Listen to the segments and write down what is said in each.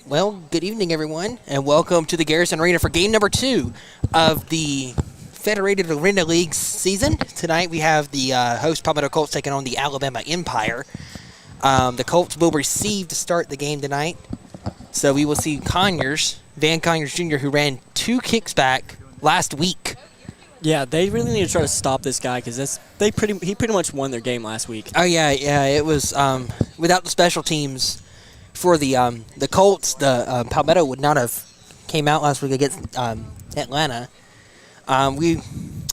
Well, good evening, everyone, and welcome to the Garrison Arena for game number 2 of the Federated Arena League season. Tonight we have the host Palmetto Colts taking on the Alabama Empire. The Colts will receive to start the game tonight. So we will see Van Conyers Jr., who ran 2 kicks back last week. Yeah, they really need to try to stop this guy because he pretty much won their game last week. Oh, yeah, it was without the special teams for the Colts, the Palmetto would not have came out last week against Atlanta. We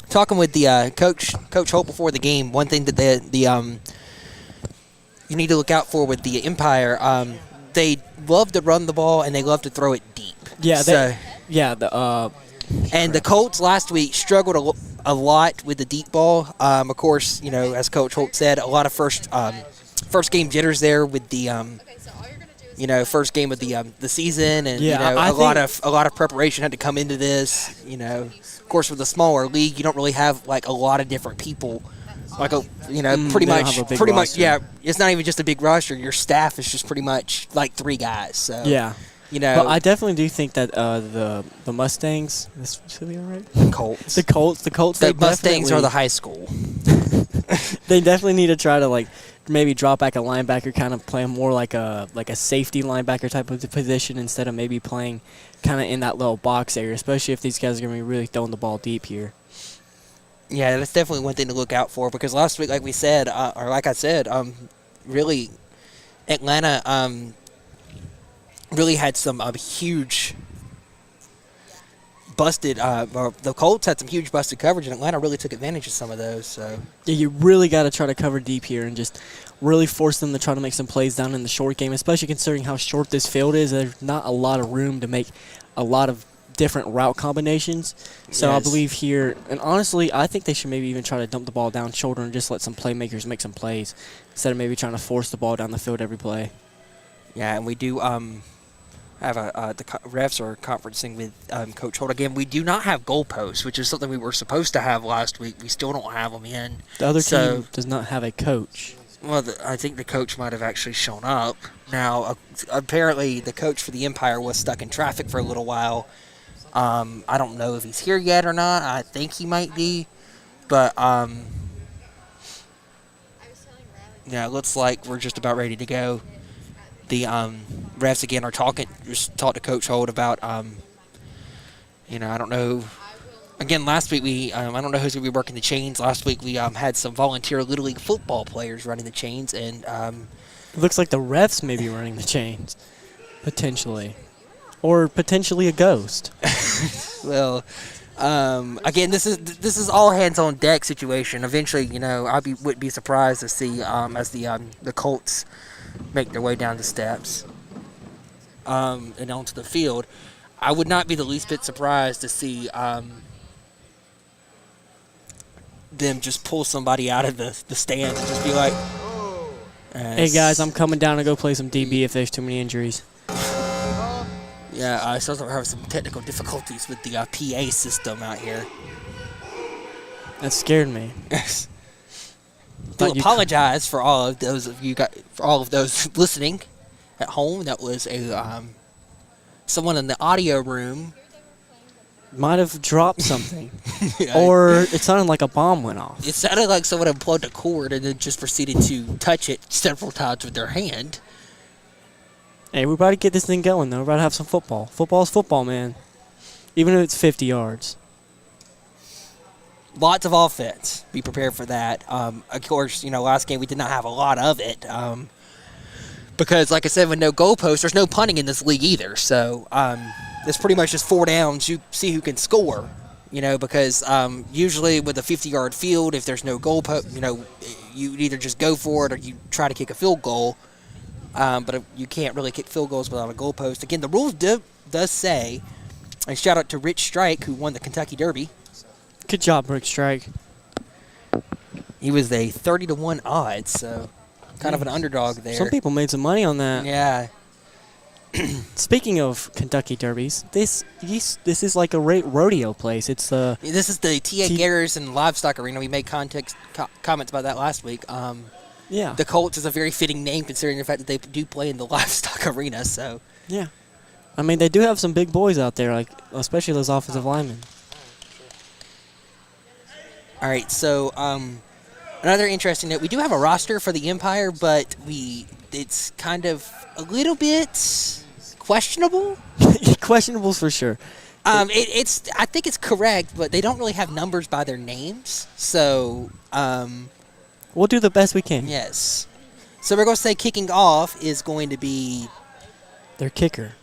talking with the Coach Holt before the game. One thing that you need to look out for with the Empire, they love to run the ball and they love to throw it deep. Yeah, and the Colts last week struggled a lot with the deep ball. Of course, as Coach Holt said, a lot of first game jitters there with the first game of the season, and a lot of preparation had to come into this. Of course, with a smaller league, you don't really have like a lot of different people. Pretty much, yeah. It's not even just a big roster. Your staff is just pretty much like 3 guys. So yeah. But I definitely do think that the Mustangs, this should be all right. The Colts. The Mustangs are the high school. They definitely need to try to maybe drop back a linebacker, kind of play more like a safety linebacker type of position instead of maybe playing kind of in that little box area, especially if these guys are going to be really throwing the ball deep here. Yeah, that's definitely one thing to look out for because last week, like I said, really Atlanta really had some huge busted the Colts had some huge busted coverage, and Atlanta really took advantage of some of those. So yeah, you really got to try to cover deep here and just really force them to try to make some plays down in the short game, especially considering how short this field is. There's not a lot of room to make a lot of different route combinations. So yes. I believe here, and honestly, I think they should maybe even try to dump the ball down shoulder and just let some playmakers make some plays instead of maybe trying to force the ball down the field every play. Yeah, and we do have the refs are conferencing with Coach Holt again. We do not have goalposts, which is something we were supposed to have last week. We still don't have them in. The other team does not have a coach. Well, I think the coach might have actually shown up. Now, apparently, the coach for the Empire was stuck in traffic for a little while. I don't know if he's here yet or not. I think he might be, but yeah, it looks like we're just about ready to go. The refs again are talked to Coach Holt about I don't know. Again, last week I don't know who's going to be working the chains. Last week we had some volunteer Little League football players running the chains, and it looks like the refs may be running the chains, potentially, or potentially a ghost. Well, again, this is all hands on deck situation. Eventually, wouldn't be surprised to see as the Colts make their way down the steps and onto the field. I would not be the least bit surprised to see them just pull somebody out of the stands and just be like, hey guys, I'm coming down to go play some DB if there's too many injuries. Yeah, I still have some technical difficulties with the PA system out here. That scared me. I apologize for all of those listening at home. That was someone in the audio room might have dropped something, or it sounded like a bomb went off. It sounded like someone unplugged a cord and then just proceeded to touch it several times with their hand. Hey, we're about to get this thing going, though. We're about to have some football. Football's football, man. Even if it's 50 yards. Lots of offense. Be prepared for that. Of course, last game we did not have a lot of it. Because, like I said, with no goalposts, there's no punting in this league either. So, it's pretty much just 4 downs. You see who can score. Because usually with a 50-yard field, if there's no goalpost, you either just go for it or you try to kick a field goal. But you can't really kick field goals without a goalpost. Again, the rules does say, and shout out to Rich Strike, who won the Kentucky Derby. Good job, Rick Strike. He was a 30-1 odds, so kind of an underdog there. Some people made some money on that. Yeah. Speaking of Kentucky Derbies, this is like a rodeo place. This is the T.A. Garrison Livestock Arena. We made comments about that last week. Yeah. The Colts is a very fitting name considering the fact that they do play in the Livestock Arena. So yeah. I mean, they do have some big boys out there, like especially those offensive linemen. All right, so another interesting note, we do have a roster for the Empire, but it's kind of a little bit questionable. Questionables for sure. I think it's correct, but they don't really have numbers by their names. So, we'll do the best we can. yes. So we're going to say kicking off is going to be Their kicker.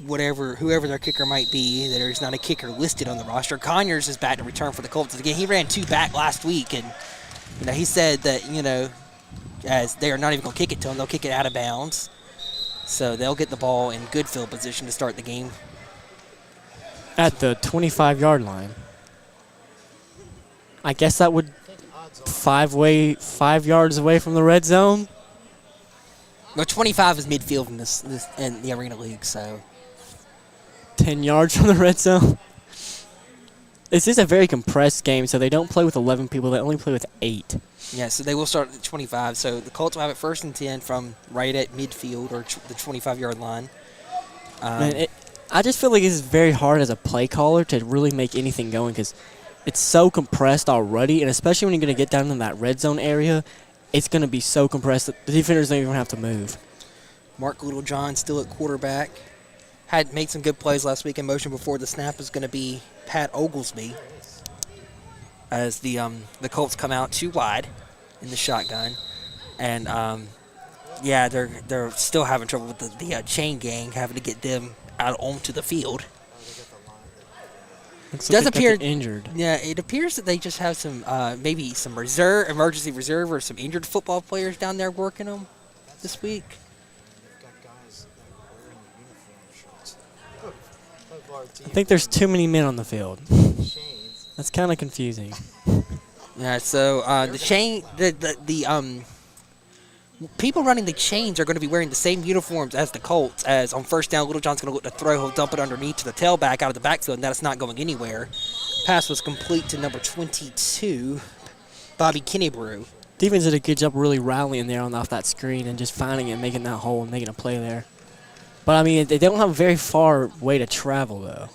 whoever their kicker might be. There's not a kicker listed on the roster. Conyers is back to return for the Colts. Again, he ran 2 back last week, and he said that as they are not even going to kick it to him, they'll kick it out of bounds. So they'll get the ball in good field position to start the game. At the 25-yard line. I guess that would 5 yards away from the red zone. Well, 25 is midfield in the Arena League, so 10 yards from the red zone. This is a very compressed game, so they don't play with 11 people. They only play with 8. yeah. So they will start at 25. So the Colts will have it 1st and 10 from right at midfield or the 25-yard line. Man, I just feel like it's very hard as a play caller to really make anything going because it's so compressed already, and especially when you're going to get down in that red zone area, it's going to be so compressed that the defenders don't even have to move. Mark Littlejohn still at quarterback. Had made some good plays last week in motion before the snap is going to be Pat Oglesby as the Colts come out 2 wide in the shotgun. And, they're still having trouble with the chain gang, having to get them out onto the field. Does appear injured. Yeah, it appears that they just have some maybe some emergency reserve, or some injured football players down there working them this week. I think there's too many men on the field. That's kind of confusing. Yeah, so the chain, the people running the chains are going to be wearing the same uniforms as the Colts. As on 1st down, Littlejohn's going to look to throw, he'll dump it underneath to the tailback out of the backfield, and that's not going anywhere. Pass was complete to number 22, Bobby Kennebrew. Defense did a good job really rallying there off that screen and just finding it, making that hole, and making a play there. But, I mean, they don't have a very far way to travel, though.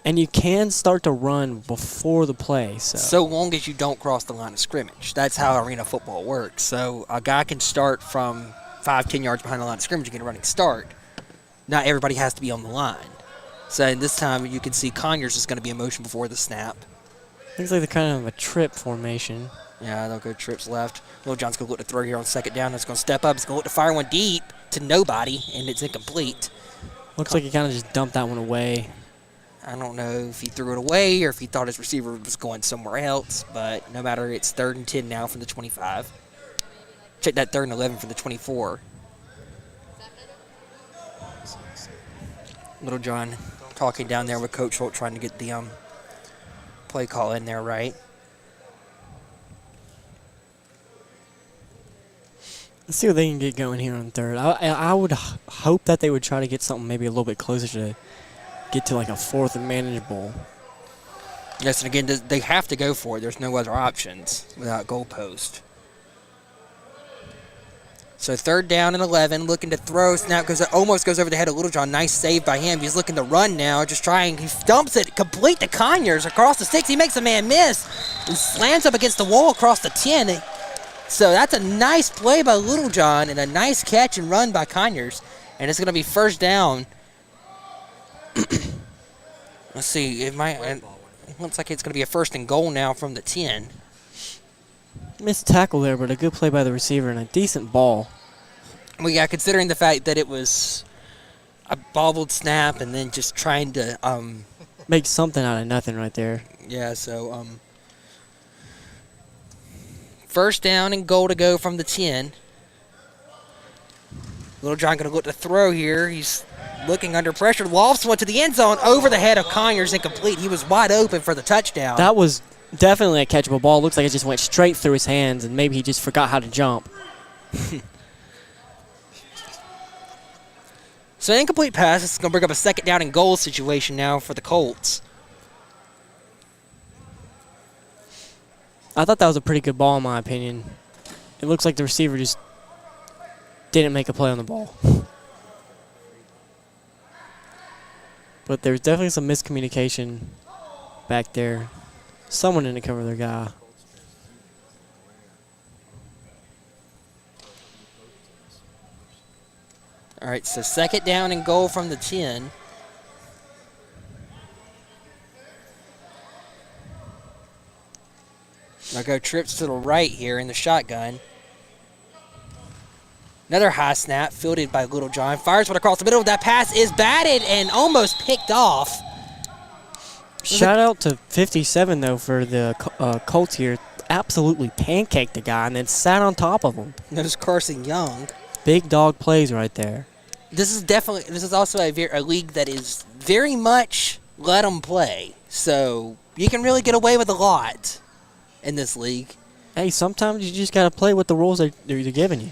And you can start to run before the play. So long as you don't cross the line of scrimmage. That's how arena football works. So a guy can start from 5-10 yards behind the line of scrimmage and get a running start. Not everybody has to be on the line. So in this time, you can see Conyers is going to be in motion before the snap. Looks like they're kind of a trip formation. Yeah, they'll go trips left. Littlejohn's going to look to throw here on 2nd down. It's going to step up. It's going to look to fire one deep to nobody, and it's incomplete. Looks like he kind of just dumped that one away. I don't know if he threw it away or if he thought his receiver was going somewhere else, but no matter, it's 3rd and 10 now from the 25. Check that 3rd and 11 from the 24. Littlejohn talking down there with Coach Holt, trying to get the play call in there right. Let's see what they can get going here on 3rd. I would hope that they would try to get something maybe a little bit closer to get to like a 4th and manageable. Yes, and again, they have to go for it. There's no other options without goalpost. So 3rd down and 11, looking to throw. Snap almost goes over the head of Littlejohn. Nice save by him. He's looking to run now, just trying. He dumps it complete to Conyers across the 6. He makes a man miss and slams up against the wall across the 10. So that's a nice play by Littlejohn and a nice catch and run by Conyers. And it's going to be 1st down. Let's see. It looks like it's going to be a 1st and goal now from the 10. Missed tackle there, but a good play by the receiver and a decent ball. Well, yeah, considering the fact that it was a bobbled snap and then just trying to make something out of nothing right there. Yeah, so 1st down and goal to go from the 10. Littlejohn going to look to throw here. He's looking under pressure. Lofts went to the end zone over the head of Conyers, incomplete. He was wide open for the touchdown. That was definitely a catchable ball. Looks like it just went straight through his hands, and maybe he just forgot how to jump. So an incomplete pass. It's going to bring up a 2nd down and goal situation now for the Colts. I thought that was a pretty good ball in my opinion. It looks like the receiver just didn't make a play on the ball. But there's definitely some miscommunication back there. Someone didn't cover their guy. All right, so 2nd down and goal from the 10. Now go trips to the right here in the shotgun. Another high snap fielded by Little John. Fires one across the middle. That pass is batted and almost picked off. Shout out to 57, though, for the Colts here. Absolutely pancaked the guy and then sat on top of him. Notice Carson Young. Big dog plays right there. This is also a league that is very much let them play. So you can really get away with a lot in this league. Hey, sometimes you just got to play with the rules they're giving you.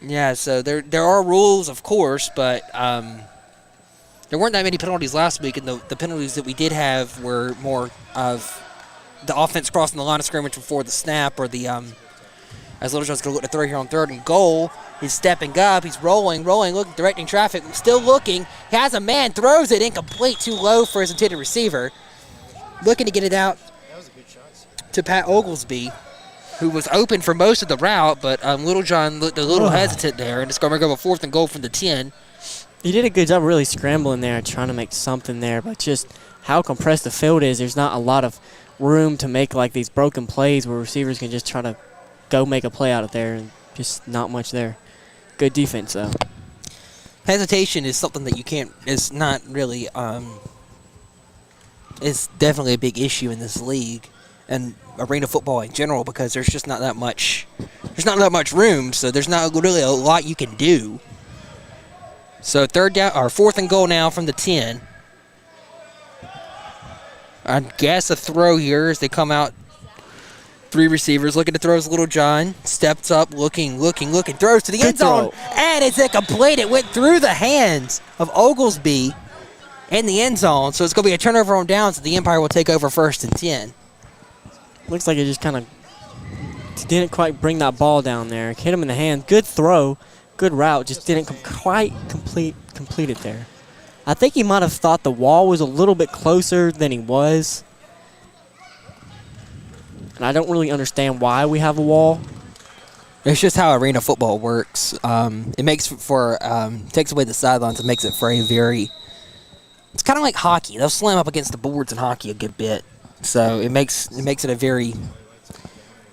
Yeah, so there are rules, of course, but there weren't that many penalties last week, and the penalties that we did have were more of the offense crossing the line of scrimmage before the snap, or the as Little John's going to look to throw here on 3rd and goal. He's stepping up. He's rolling, looking, directing traffic. Still looking. He has a man, throws it incomplete, too low for his intended receiver. Looking to get it out to Pat Oglesby, who was open for most of the route, but Little John looked a little hesitant there, and it's going to go a 4th and goal from the 10. He did a good job really scrambling there and trying to make something there, but just how compressed the field is, there's not a lot of room to make like these broken plays where receivers can just try to go make a play out of there, and just not much there. Good defense, though. Hesitation is something that you can't, is not really, is definitely a big issue in this league and arena football in general, because there's just not that much room, so there's not really a lot you can do. So 4th and goal now from the 10. I guess a throw here as they come out. 3 receivers looking to throw his Little John. Steps up, looking, throws to the end zone, and it's incomplete. It went through the hands of Oglesby in the end zone, so it's going to be a turnover on downs, and the Empire will take over 1st and 10. Looks like it just kind of didn't quite bring that ball down there. Hit him in the hand. Good throw, good route, just didn't quite complete it there. I think he might have thought the wall was a little bit closer than he was. And I don't really understand why we have a wall. It's just how arena football works. It makes for takes away the sidelines and makes it for a very. It's kind of like hockey. They'll slam up against the boards in hockey a good bit, so it makes it a very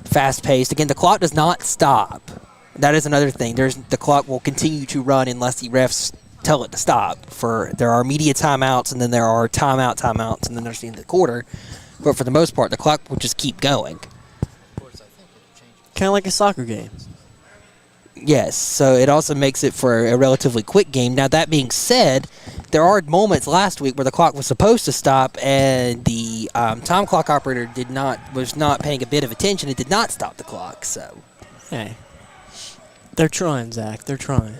fast-paced. Again, the clock does not stop. That is another thing. The clock will continue to run unless the refs tell it to stop. There are media timeouts, and then there are timeouts, and then there's the end of the quarter. But for the most part, the clock will just keep going. Kind of like a soccer game. Yes, so it also makes it for a relatively quick game. Now, that being said, there are moments last week where the clock was supposed to stop, and the time clock operator was not paying a bit of attention. It did not stop the clock. So, hey, they're trying, Zach. They're trying.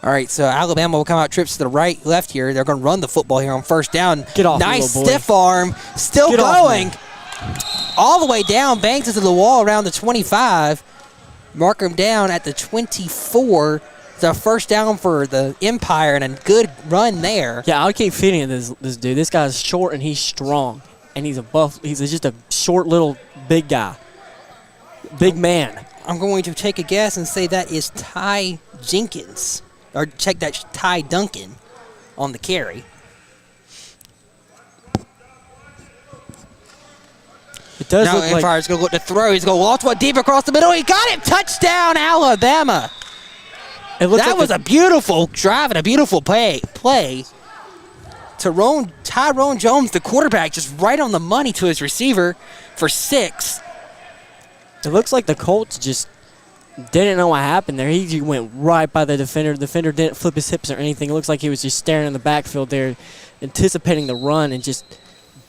All right, so Alabama will come out trips to the right, left here. They're going to run the football here on 1st down. Get off, nice little boy. stiff arm, still Get going. Off, all the way down, bangs into the wall around the 25. Mark him down at the 24. It's a 1st down for the Empire and a good run there. Yeah, I'll keep feeding this dude. This guy's short and he's strong. And he's just a short little big guy. Big man. I'm going to take a guess and say that is Ty Jenkins. Or check that Ty Duncan on the carry. It does now look like Empire's going to look to throw. He's going to launch one deep across the middle. He got it. Touchdown, Alabama. That was a beautiful drive and a beautiful play. Tyrone Jones, the quarterback, just right on the money to his receiver for 6. It looks like the Colts just didn't know what happened there. He just went right by the defender. The defender didn't flip his hips or anything. It looks like he was just staring in the backfield there, anticipating the run, and just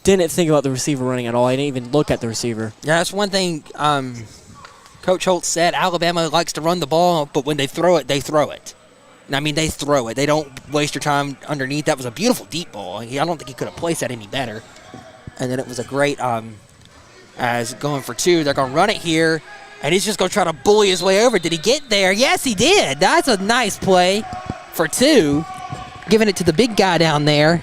didn't think about the receiver running at all. He didn't even look at the receiver. Yeah, that's one thing Coach Holtz said. Alabama likes to run the ball, but when they throw it, they throw it. And I mean, they throw it. They don't waste your time underneath. That was a beautiful deep ball. I don't think he could have placed that any better. And then it was a great, as going for 2. They're going to run it here. And he's just going to try to bully his way over. Did he get there? Yes, he did. That's a nice play for 2. Giving it to the big guy down there.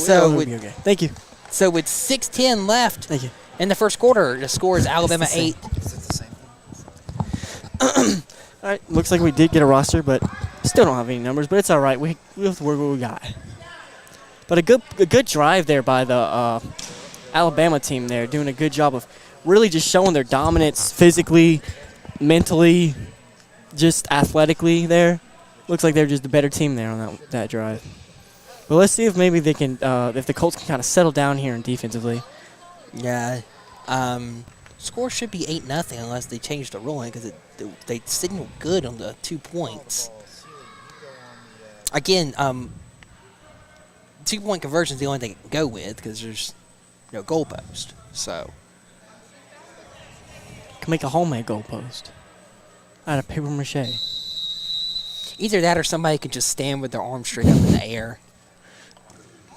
Okay. Thank you. So with 6:10 left Thank you. in the first quarter, the score is Alabama 8. Is it the same? All right, looks like we did get a roster, but still don't have any numbers. But it's all right. We have to work what we got. But a good drive there by the Alabama team there, doing a good job of really just showing their dominance physically, mentally, just athletically there. Looks like they're just the better team there on that drive. But let's see if maybe they can, if the Colts can kind of settle down here and defensively. Yeah. Score should be 8-0 unless they change the ruling because they signaled good on the 2 points. Again, 2-point conversion is the only thing they can go with because there's no goalpost. So Can make a homemade goalpost out of paper mache. either that or somebody can just stand with their arms straight up in the air.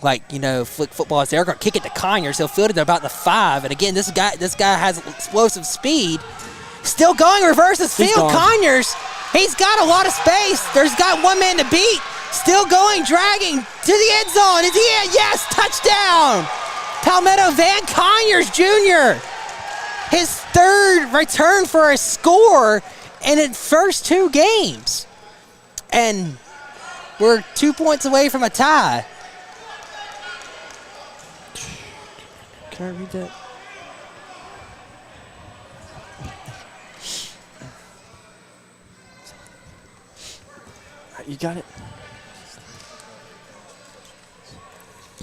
Like, flick football is they're going to kick it to Conyers. He'll field it about the 5. And again, this guy has explosive speed. Still going reverses field. Conyers, he's got a lot of space. There's got one man to beat. Still going, dragging to the end zone. Is he in? Yes, touchdown. Palmetto Van Conyers Jr. His 3rd return for a score in his first 2 games. And we're 2 points away from a tie. Can I read that? You got it?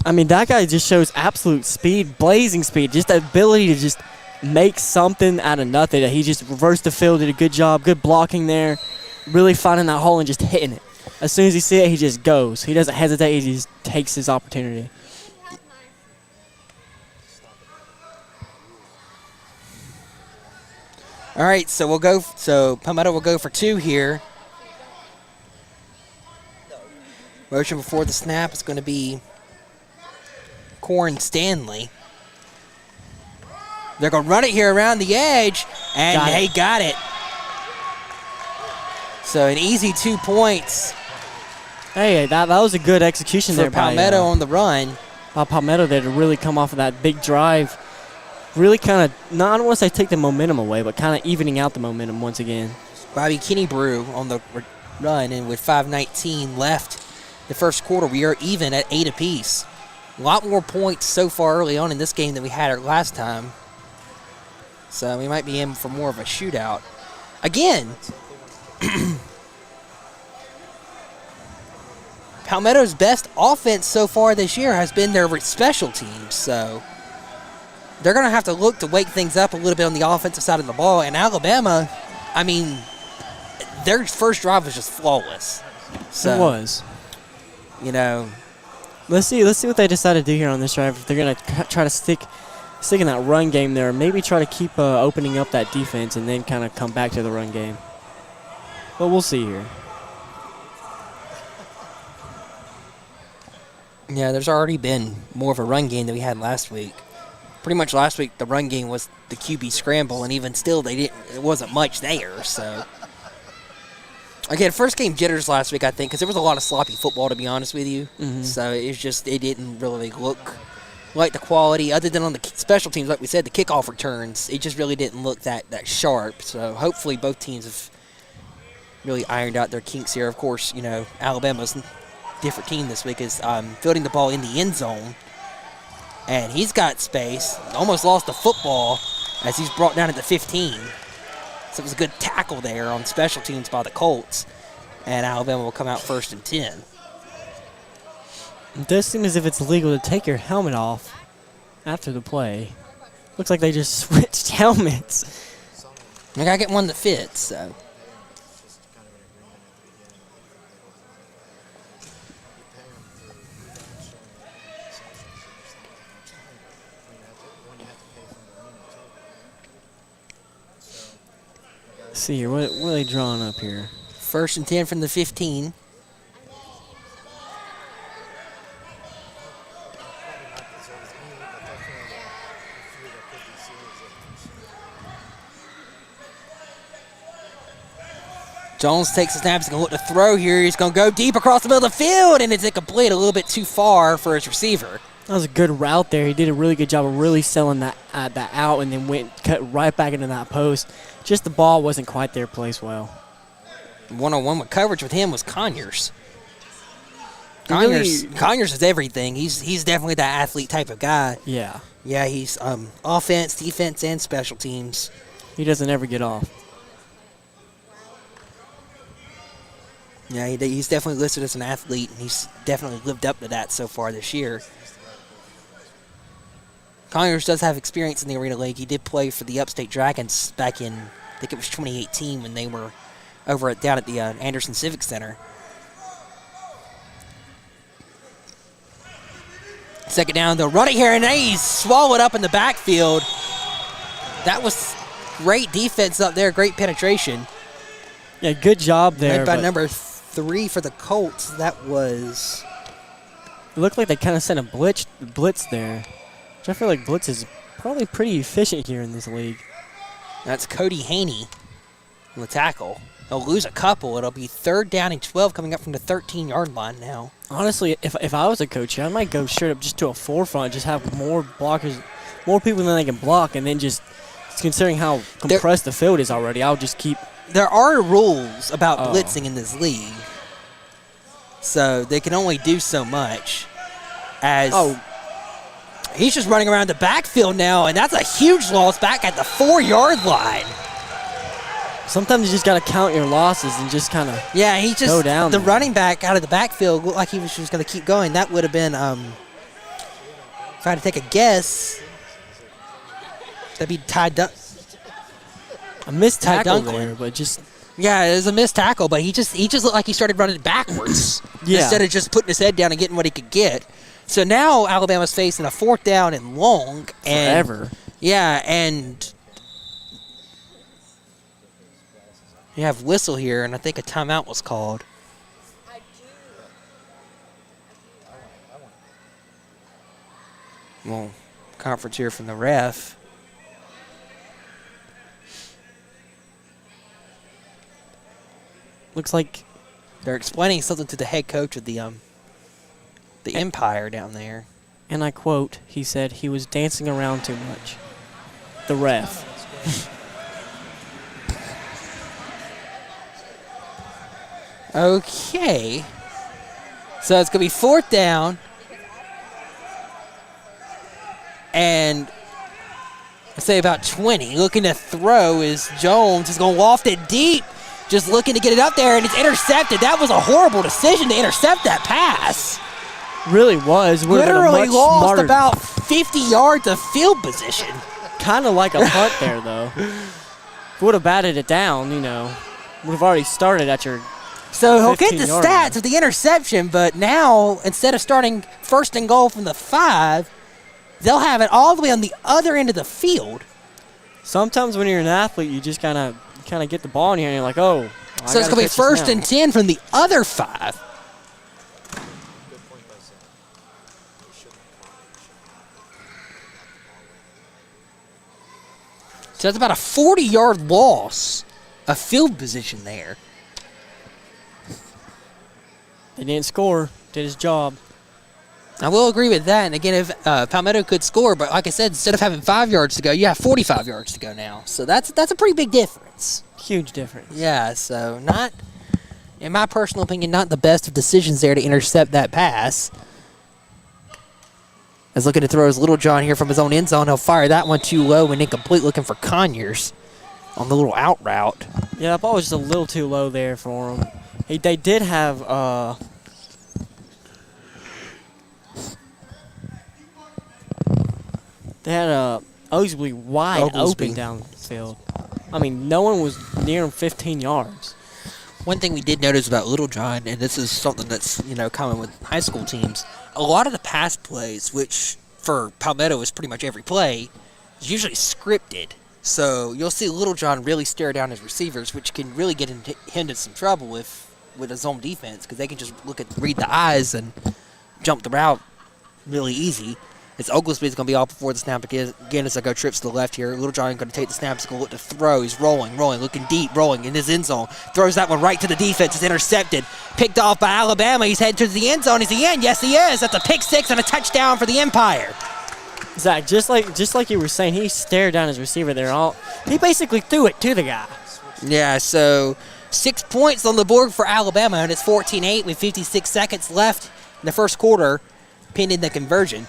I mean, that guy just shows absolute speed, blazing speed, just the ability to just make something out of nothing. He just reversed the field, did a good job, good blocking there, really finding that hole and just hitting it. As soon as he sees it, he just goes. He doesn't hesitate, he just takes his opportunity. All right, so Palmetto will go for 2 here. Motion before the snap is going to be Corin Stanley. They're going to run it here around the edge, and they got it. So an easy 2 points. Hey, that was a good execution there by Palmetto on the run. By Palmetto there to really come off of that big drive. Really kind of, I don't want to say take the momentum away, but kind of evening out the momentum once again. Bobby Kinnebrew on the run, and with 5:19 left the first quarter, we are even at 8 apiece. A lot more points so far early on in this game than we had last time. So we might be in for more of a shootout. Again, Palmetto's best offense so far this year has been their special teams, so they're going to have to look to wake things up a little bit on the offensive side of the ball. And Alabama, I mean, their first drive was just flawless. So, it was. Let's see what they decide to do here on this drive. If they're going to try to stick in that run game there, maybe try to keep opening up that defense and then kind of come back to the run game. But we'll see here. Yeah, there's already been more of a run game than we had last week. Pretty much last week, the run game was the QB scramble, and even still, it wasn't much there. So, again, first game jitters last week, I think, because there was a lot of sloppy football, to be honest with you. Mm-hmm. So it didn't really look like the quality, other than on the special teams, like we said, the kickoff returns. It just really didn't look that sharp. So hopefully both teams have really ironed out their kinks here. Of course, Alabama's different team this week is fielding the ball in the end zone. And he's got space. Almost lost the football as he's brought down at the 15. So it was a good tackle there on special teams by the Colts. And Alabama will come out 1st and 10. It does seem as if it's legal to take your helmet off after the play. Looks like they just switched helmets. I gotta get one that fits, so. Let's see here. What are they drawing up here? 1st and 10 from the 15. Jones takes the snap. He's going to look to throw here. He's going to go deep across the middle of the field, and it's incomplete, a little bit too far for his receiver. That was a good route there. He did a really good job of really selling that out and then cut right back into that post. Just the ball wasn't quite there placed well. One-on-one with coverage with him was Conyers. Conyers is everything. He's definitely that athlete type of guy. Yeah. Yeah, he's offense, defense, and special teams. He doesn't ever get off. Yeah, he's definitely listed as an athlete, and he's definitely lived up to that so far this year. Conyers does have experience in the Arena League. He did play for the Upstate Dragons back in, I think it was 2018, when they were down at the Anderson Civic Center. Second down, they'll run it here, and he's swallowed up in the backfield. That was great defense up there, great penetration. Yeah, good job there. Led by number 3 for the Colts. That was... It looked like they kind of sent a blitz there. Which I feel like blitz is probably pretty efficient here in this league. That's Cody Haney on the tackle. They'll lose a couple. It'll be 3rd down and 12 coming up from the 13-yard line now. Honestly, if I was a coach here, I might go straight up just to a forefront, just have more blockers, more people than they can block, and then just, considering how compressed the field is already, I'll just keep... There are rules about blitzing in this league, so they can only do so much. He's just running around the backfield now, and that's a huge loss back at the 4-yard line. Sometimes you just got to count your losses and just kind of go down. The running back out of the backfield looked like he was just going to keep going. That would have been, if I had to take a guess, that'd be Ty Duncan. A missed tackle there, but just... Yeah, it was a missed tackle, but he just looked like he started running backwards instead of just putting his head down and getting what he could get. So now Alabama's facing a 4th down and long. Forever. Yeah, and you have whistle here, and I think a timeout was called. Well, conference here from the ref. Looks like they're explaining something to the head coach of the Empire down there. And I quote, he said he was dancing around too much. The ref. Okay. So it's going to be 4th down. And I say about 20. Looking to throw is Jones. He's going to loft it deep. Just looking to get it up there, and it's intercepted. That was a horrible decision to intercept that pass. Really was. Literally lost about 50 yards of field position. Kind of like a punt there, though. If we would have batted it down, would have already started at your So he'll get the 15-yard stats line. of the interception, but now, instead of starting 1st and goal from the 5, they'll have it all the way on the other end of the field. Sometimes when you're an athlete, you just kind of get the ball in here, and you're like, oh. So it's going to be 1st and 10 from the other 5. So that's about a 40-yard loss of field position there. They didn't score. Did his job. I will agree with that. And again, if Palmetto could score, but like I said, instead of having 5 yards to go, you have 45 yards to go now. So that's a pretty big difference. Huge difference. Yeah, so not, in my personal opinion, not the best of decisions there to intercept that pass. As looking to throw his Little John here from his own end zone. He'll fire that one too low and incomplete, looking for Conyers on the little out route. Yeah, that ball was just a little too low there for him. They did have they had Oglesby wide open downfield. I mean, no one was near him 15 yards. One thing we did notice about Little John, and this is something that's common with high school teams, a lot of the pass plays, which for Palmetto is pretty much every play, is usually scripted. So you'll see Little John really stare down his receivers, which can really get him into some trouble with his zone defense because they can just read the eyes and jump the route really easy. It's Oglesby's going to be off before the snap again as I go trips to the left here. Little John going to take the snap. He's going to look to throw. He's rolling, looking deep, rolling in his end zone. Throws that one right to the defense. It's intercepted. Picked off by Alabama. He's headed to the end zone. Is he in? Yes, he is. That's a pick six and a touchdown for the Empire. Zach, just like you were saying, he stared down his receiver there. He basically threw it to the guy. Yeah, so 6 points on the board for Alabama, and it's 14-8 with 56 seconds left in the first quarter, pending the conversion.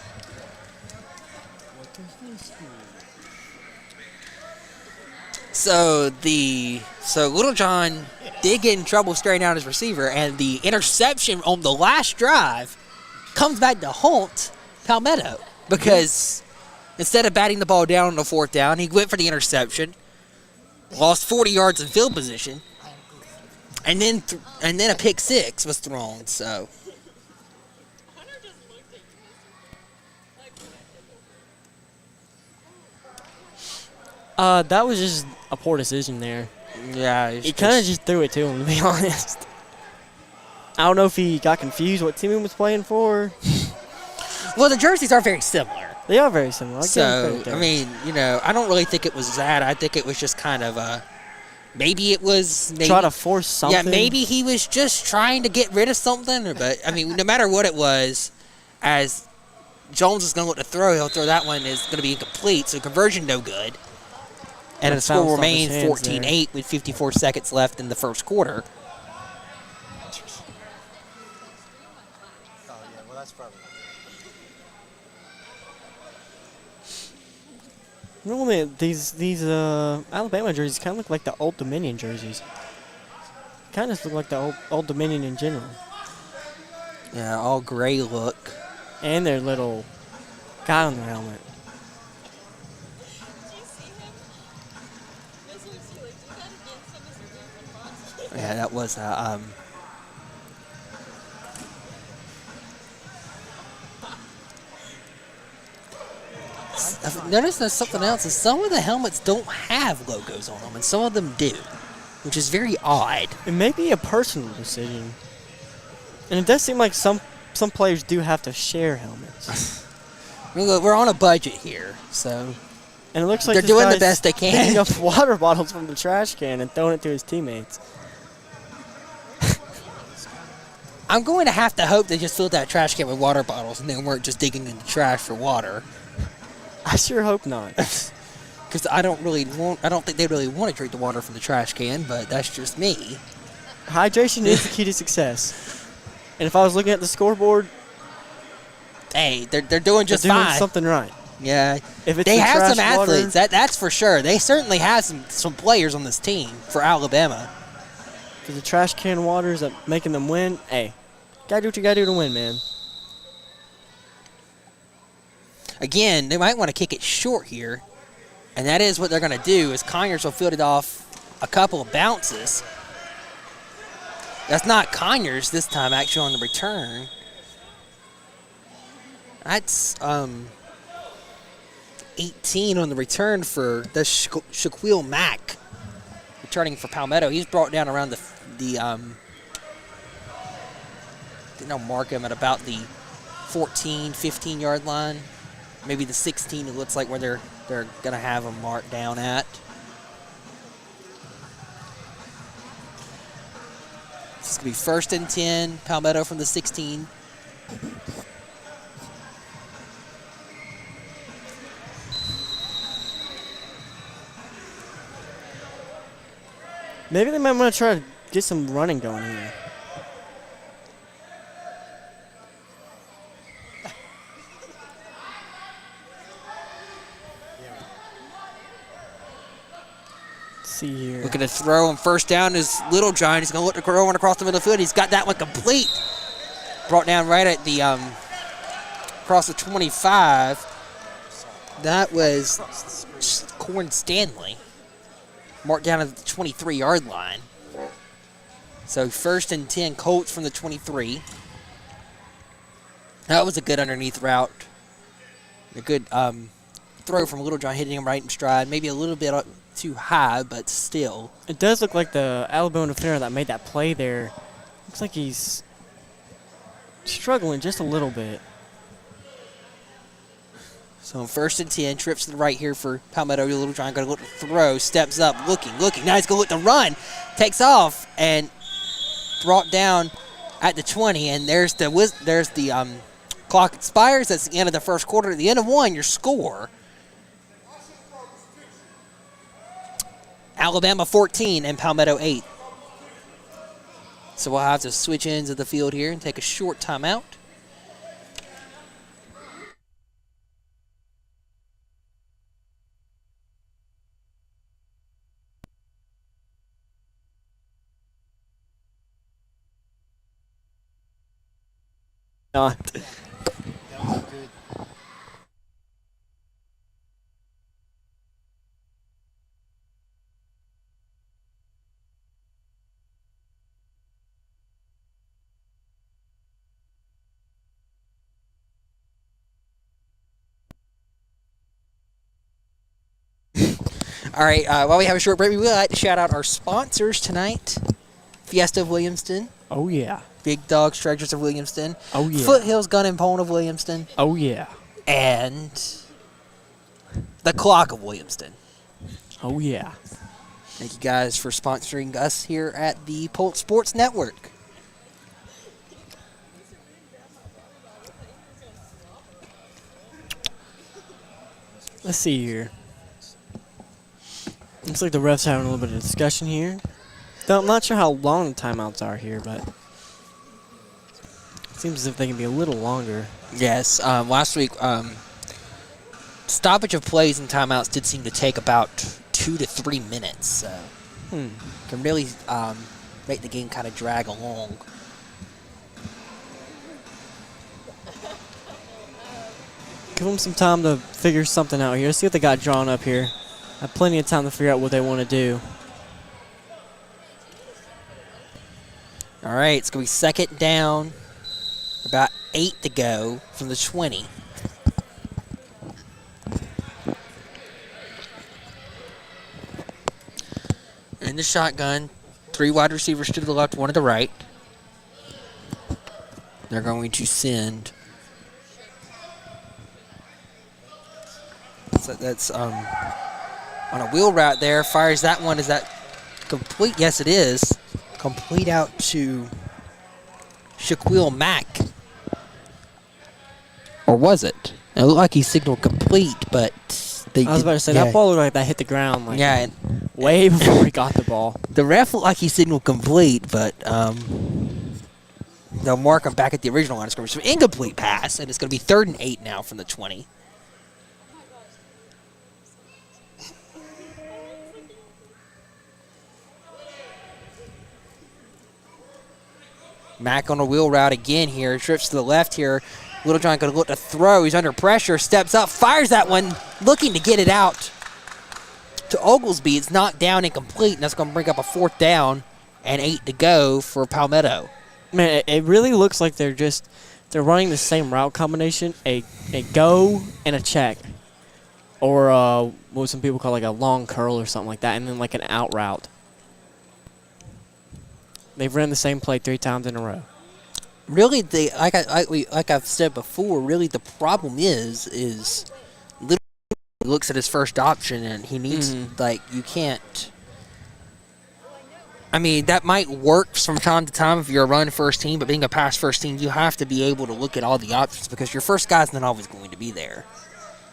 So Little John did get in trouble staring down his receiver, and the interception on the last drive comes back to haunt Palmetto because instead of batting the ball down on the fourth down, he went for the interception, lost 40 yards in field position, and then a pick six was thrown. So. That was just a poor decision there. Yeah. He kind of just threw it to him, to be honest. I don't know if he got confused what team he was playing for. Well, the jerseys are very similar. They are very similar. I mean, I don't really think it was that. I think it was just kind of maybe it was try to force something. Yeah, maybe he was just trying to get rid of something. But I mean, no matter what it was, as Jones is going to look to throw, he'll throw that one is going to be incomplete. So conversion no good. And the score remains 14-8 with 54 seconds left in the first quarter. Oh, yeah, well, that's probably. Normally, these Alabama jerseys kind of look like the Old Dominion jerseys. Kind of look like the Old Dominion in general. Yeah, all gray look. And their little guy on their helmet. Yeah, that was I've noticed there's something else. Is some of the helmets don't have logos on them, and some of them do, which is very odd. It may be a personal decision, and it does seem like some players do have to share helmets. We're on a budget here, so and it looks like they're doing the best they can. Picking up water bottles from the trash can and throwing it to his teammates. I'm going to have to hope they just filled that trash can with water bottles and they weren't just digging in the trash for water. I sure hope not. Because I don't think they really want to drink the water from the trash can, but that's just me. Hydration is the key to success. And if I was looking at the scoreboard, hey, they're doing just they're doing fine. something right. Yeah, if it's they have trash some athletes. Water, That's for sure. They certainly have some players on this team for Alabama. For the trash can waters that making them win, hey, gotta do what you gotta do to win, man. Again, they might want to kick it short here, and that is what they're going to do. Is Conyers will field it off a couple of bounces. That's not Conyers this time, actually, on the return. That's 18 on the return for the Shaquille Mack, returning for Palmetto. He's brought down around the mark him at about the 14, 15-yard line. Maybe the 16, it looks like where they're going to have him marked down at. This is going to be 1st and 10, Palmetto from the 16. Maybe they might want to try to get some running going here. See here. Looking to throw on 1st down is Little John. He's going to look to throw one across the middle of the field. He's got that one complete. Brought down right at the across the 25. That was Corn Stanley. Marked down at the 23-yard line. So 1st and 10, Colts from the 23. That was a good underneath route. A good throw from Littlejohn, hitting him right in stride. Maybe a little bit too high, but still. It does look like the Alabama defender that made that play there. Looks like he's struggling just a little bit. So 1st and 10, trips to the right here for Palmetto. Littlejohn going to look to throw, steps up, looking. Now he's going to look to run, takes off, and brought down at the 20. And there's the clock expires. That's the end of the first quarter. At the end of one, your score. Alabama 14 and Palmetto 8. So we'll have to switch ends of the field here and take a short timeout. Not. All right, while we have a short break, we would like to shout out our sponsors tonight. Fiesta of Williamston. Oh, yeah. Big Dogs Treasures of Williamston. Oh, yeah. Foothills Gun and Pawn of Williamston. Oh, yeah. And the Clock of Williamston. Oh, yeah. Thank you guys for sponsoring us here at the Colts Sports Network. Let's see here. Looks like the refs having a little bit of discussion here. Though I'm not sure how long the timeouts are here, but it seems as if they can be a little longer. Yes, last week, stoppage of plays and timeouts did seem to take about 2 to 3 minutes. So can really make the game kind of drag along. Give them some time to figure something out here. Let's see what they got drawn up here. Have plenty of time to figure out what they want to do. All right, it's going to be 2nd down. About 8 to go from the 20. In the shotgun, 3 wide receivers to the left, 1 to the right. They're going to send. So that's on a wheel route there. Fires that one. Is that complete? Yes, it is. Complete out to Shaquille Mack. Or was it? It looked like he signaled complete, but I was about to say, that ball looked like that hit the ground way before he got the ball. The ref looked like he signaled complete, but they'll mark him back at the original line of scrimmage. So incomplete pass, and it's going to be 3rd and 8 now from the 20. Mack on a wheel route again here. Trips to the left here. Littlejohn going to look to throw. He's under pressure. Steps up. Fires that one. Looking to get it out to Oglesby. It's knocked down and complete. And that's going to bring up a 4th down and 8 to go for Palmetto. Man, it really looks like they're running the same route combination. A go and a check. Or what some people call like a long curl or something like that. And then like an out route. They've ran the same play 3 times in a row. Really, like I've said before, really the problem is Little looks at his first option and he needs you can't. I mean, that might work from time to time if you're a run first team, but being a pass first team, you have to be able to look at all the options because your first guy's not always going to be there.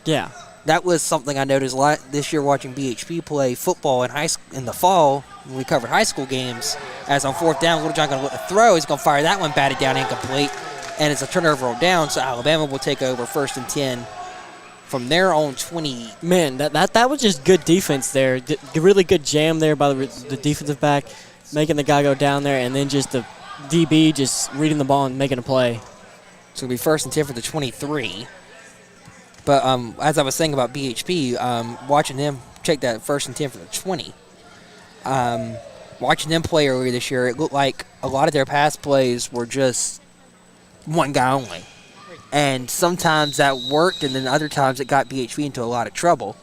Yeah. That was something I noticed this year watching BHP play football in the fall when we covered high school games. As on 4th down, Littlejohn going to look to throw. He's going to fire that one, batted down, incomplete. And it's a turnover on down, so Alabama will take over 1st and 10 from their own 20. Man, that was just good defense there. Really good jam there by the defensive back, making the guy go down there, and then just the DB just reading the ball and making a play. So it'll be 1st and 10 for the 23. But as I was saying about BHP, watching them take that 1st and 10 for the 20, watching them play earlier this year, it looked like a lot of their pass plays were just one guy only. And sometimes that worked, and then other times it got BHP into a lot of trouble.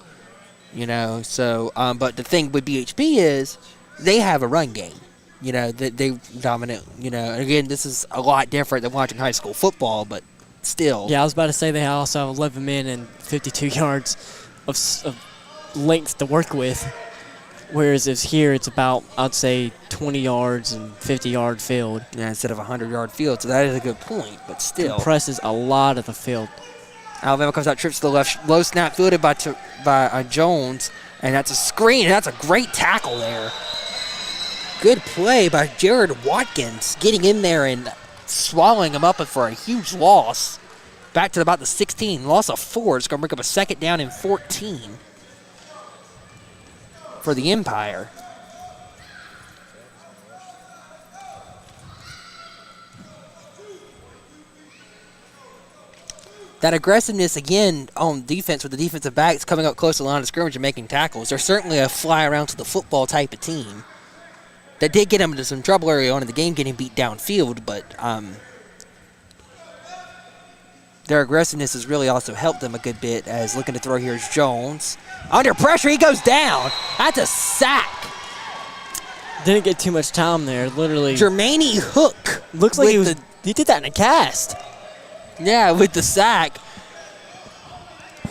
You know, so, but the thing with BHP is they have a run game. You know, they dominate, you know. Again, this is a lot different than watching high school football, but still. Yeah, I was about to say they also have 11 men and 52 yards of length to work with. Whereas if here it's about, I'd say, 20 yards and 50-yard field. Yeah, instead of a 100-yard field. So that is a good point, but still. Compresses a lot of the field. Alabama comes out, trips to the left. Low snap fielded by Jones. And that's a screen. That's a great tackle there. Good play by Jared Watkins, getting in there and swallowing him up for a huge loss. Back to about the 16. Loss of 4. It's going to bring up a second down and 14 for the Empire. That aggressiveness, again, on defense with the defensive backs coming up close to the line of scrimmage and making tackles. They're certainly a fly around to the football type of team. That did get them into some trouble early on in the game, getting beat downfield, but their aggressiveness has really also helped them a good bit. As looking to throw here is Jones. Under pressure, he goes down. That's a sack. Didn't get too much time there, literally. Jermaine Hook. Looks like he did that in a cast. Yeah, with the sack.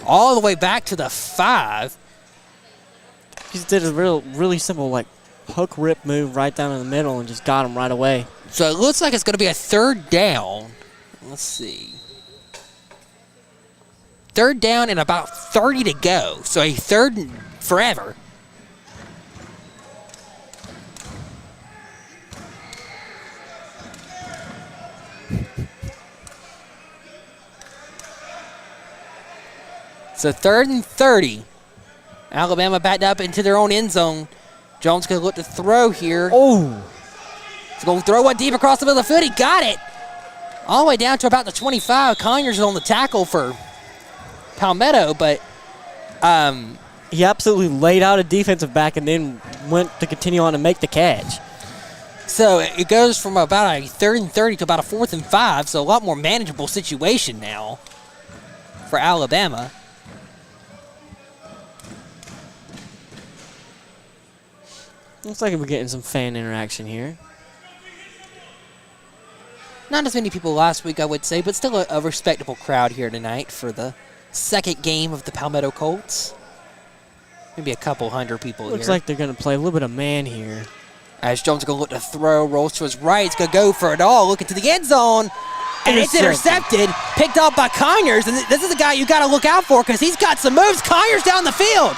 All the way back to the 5. He just did a really simple, like, hook rip move right down in the middle and just got him right away. So it looks like it's going to be a third down. Let's see. Third down and about 30 to go. So a third and forever. So 3rd and 30. Alabama backed up into their own end zone. Jones going to look to throw here. Oh. He's going to throw one deep across the middle of the field. He got it. All the way down to about the 25. Conyers is on the tackle for Palmetto, but he absolutely laid out a defensive back and then went to continue on and make the catch. So it goes from about a 3rd and 30 to about a 4th and 5, so a lot more manageable situation now for Alabama. Looks like we're getting some fan interaction here. Not as many people last week, I would say, but still a respectable crowd here tonight for the second game of the Palmetto Colts. Maybe a couple hundred people here. Looks like they're going to play a little bit of man here. As Jones is going to look to throw, rolls to his right. He's going to go for it all, looking to the end zone. And it's intercepted, picked up by Conyers. And this is a guy you got to look out for because he's got some moves. Conyers down the field.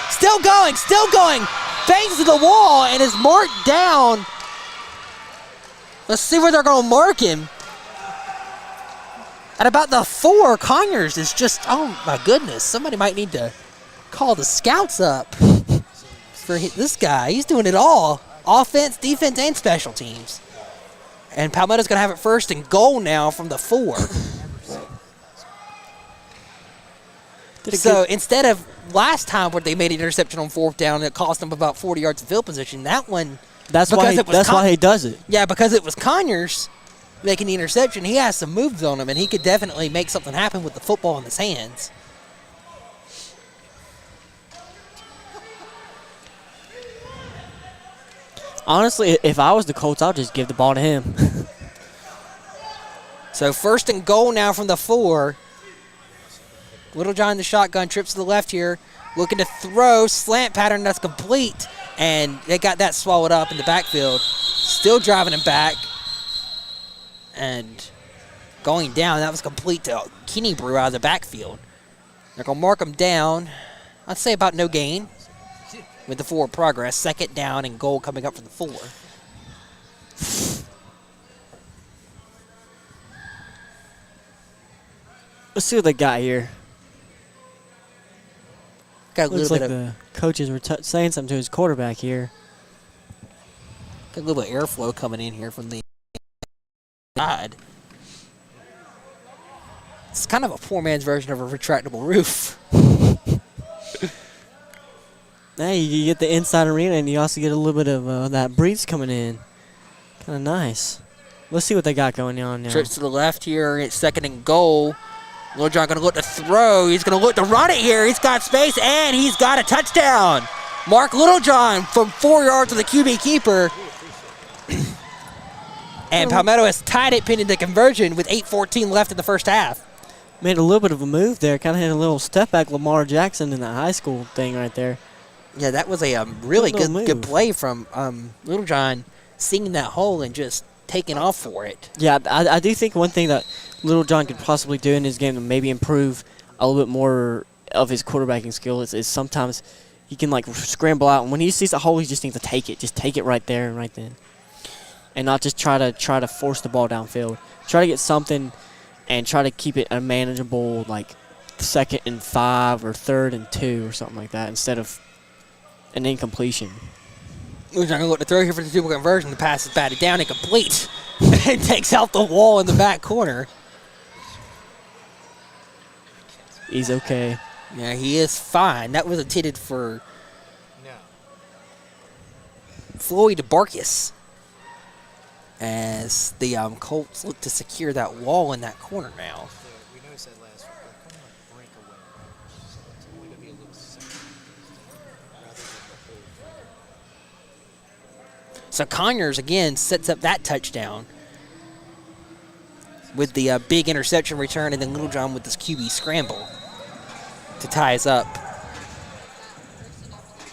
Still going. Bangs to the wall and is marked down. Let's see where they're going to mark him. At about the 4, Conyers is just, oh my goodness. Somebody might need to call the scouts up for this guy. He's doing it all. Offense, defense, and special teams. And Palmetto's going to have it 1st and goal now from the 4. So instead of last time where they made an interception on 4th down and it cost them about 40 yards of field position, that one, that's why he does it. Yeah, because it was Conyers making the interception. He has some moves on him, and he could definitely make something happen with the football in his hands. Honestly, if I was the Colts, I'd just give the ball to him. So 1st and goal now from the 4. Littlejohn, the shotgun, trips to the left here. Looking to throw, slant pattern that's complete. And they got that swallowed up in the backfield. Still driving him back. And going down, that was complete to Kennebrew out of the backfield. They're going to mark him down. I'd say about no gain with the forward progress. 2nd down and goal coming up for the 4. Let's see what they got here. Got a Looks little like bit of the coaches were saying something to his quarterback here. got a little bit of airflow coming in here from the side. It's kind of a poor man's version of a retractable roof. Hey, you get the inside arena, and you also get a little bit of that breeze coming in. Kind of nice. Let's see what they got going on now. Trips to the left here. It's 2nd and goal. Littlejohn going to look to throw. He's going to look to run it here. He's got space, and he's got a touchdown. Mark Littlejohn from 4 yards to the QB keeper. And Palmetto has tied it pending the conversion with 8:14 left in the first half. Made a little bit of a move there. Kind of had a little step back Lamar Jackson in that high school thing right there. Yeah, that was a really Good good play from Littlejohn, seeing that hole and just taking off for it. Yeah, I do think one thing that Littlejohn could possibly do in his game to maybe improve a little bit more of his quarterbacking skills is sometimes he can like scramble out, and when he sees a hole, he just needs to take it. Just take it right there and right then, and not just try to force the ball downfield. Try to get something, and try to keep it a manageable, like 2nd and 5 or 3rd and 2 or something like that, instead of an incompletion. Littlejohn going to look to throw here for the 2-point conversion. The pass is batted down and complete. And takes out the wall in the back corner. He's okay. Yeah, he is fine. That was intended for Floyd Barkus. As the Colts look to secure that wall in that corner now. We noticed that last week. They're kind of like break away. So it's only going to be a little second rather than the whole. So Conyers, again, sets up that touchdown with the big interception return, and then Littlejohn with this QB scramble to tie us up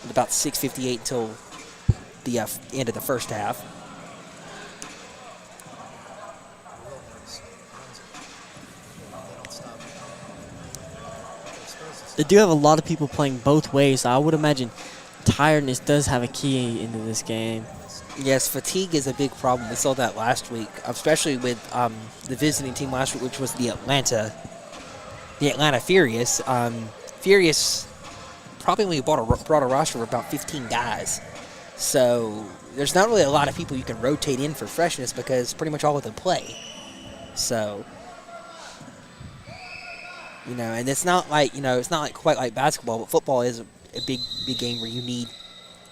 with about 6:58 until the end of the first half. They do have a lot of people playing both ways, so I would imagine tiredness does have a key into this game. Yes, fatigue is a big problem. We saw that last week, especially with the visiting team last week, which was the Atlanta Furious. Furious probably only brought a roster of about 15 guys. So there's not really a lot of people you can rotate in for freshness because pretty much all of them play. So, and it's not like, it's not like quite like basketball, but football is a big game where you need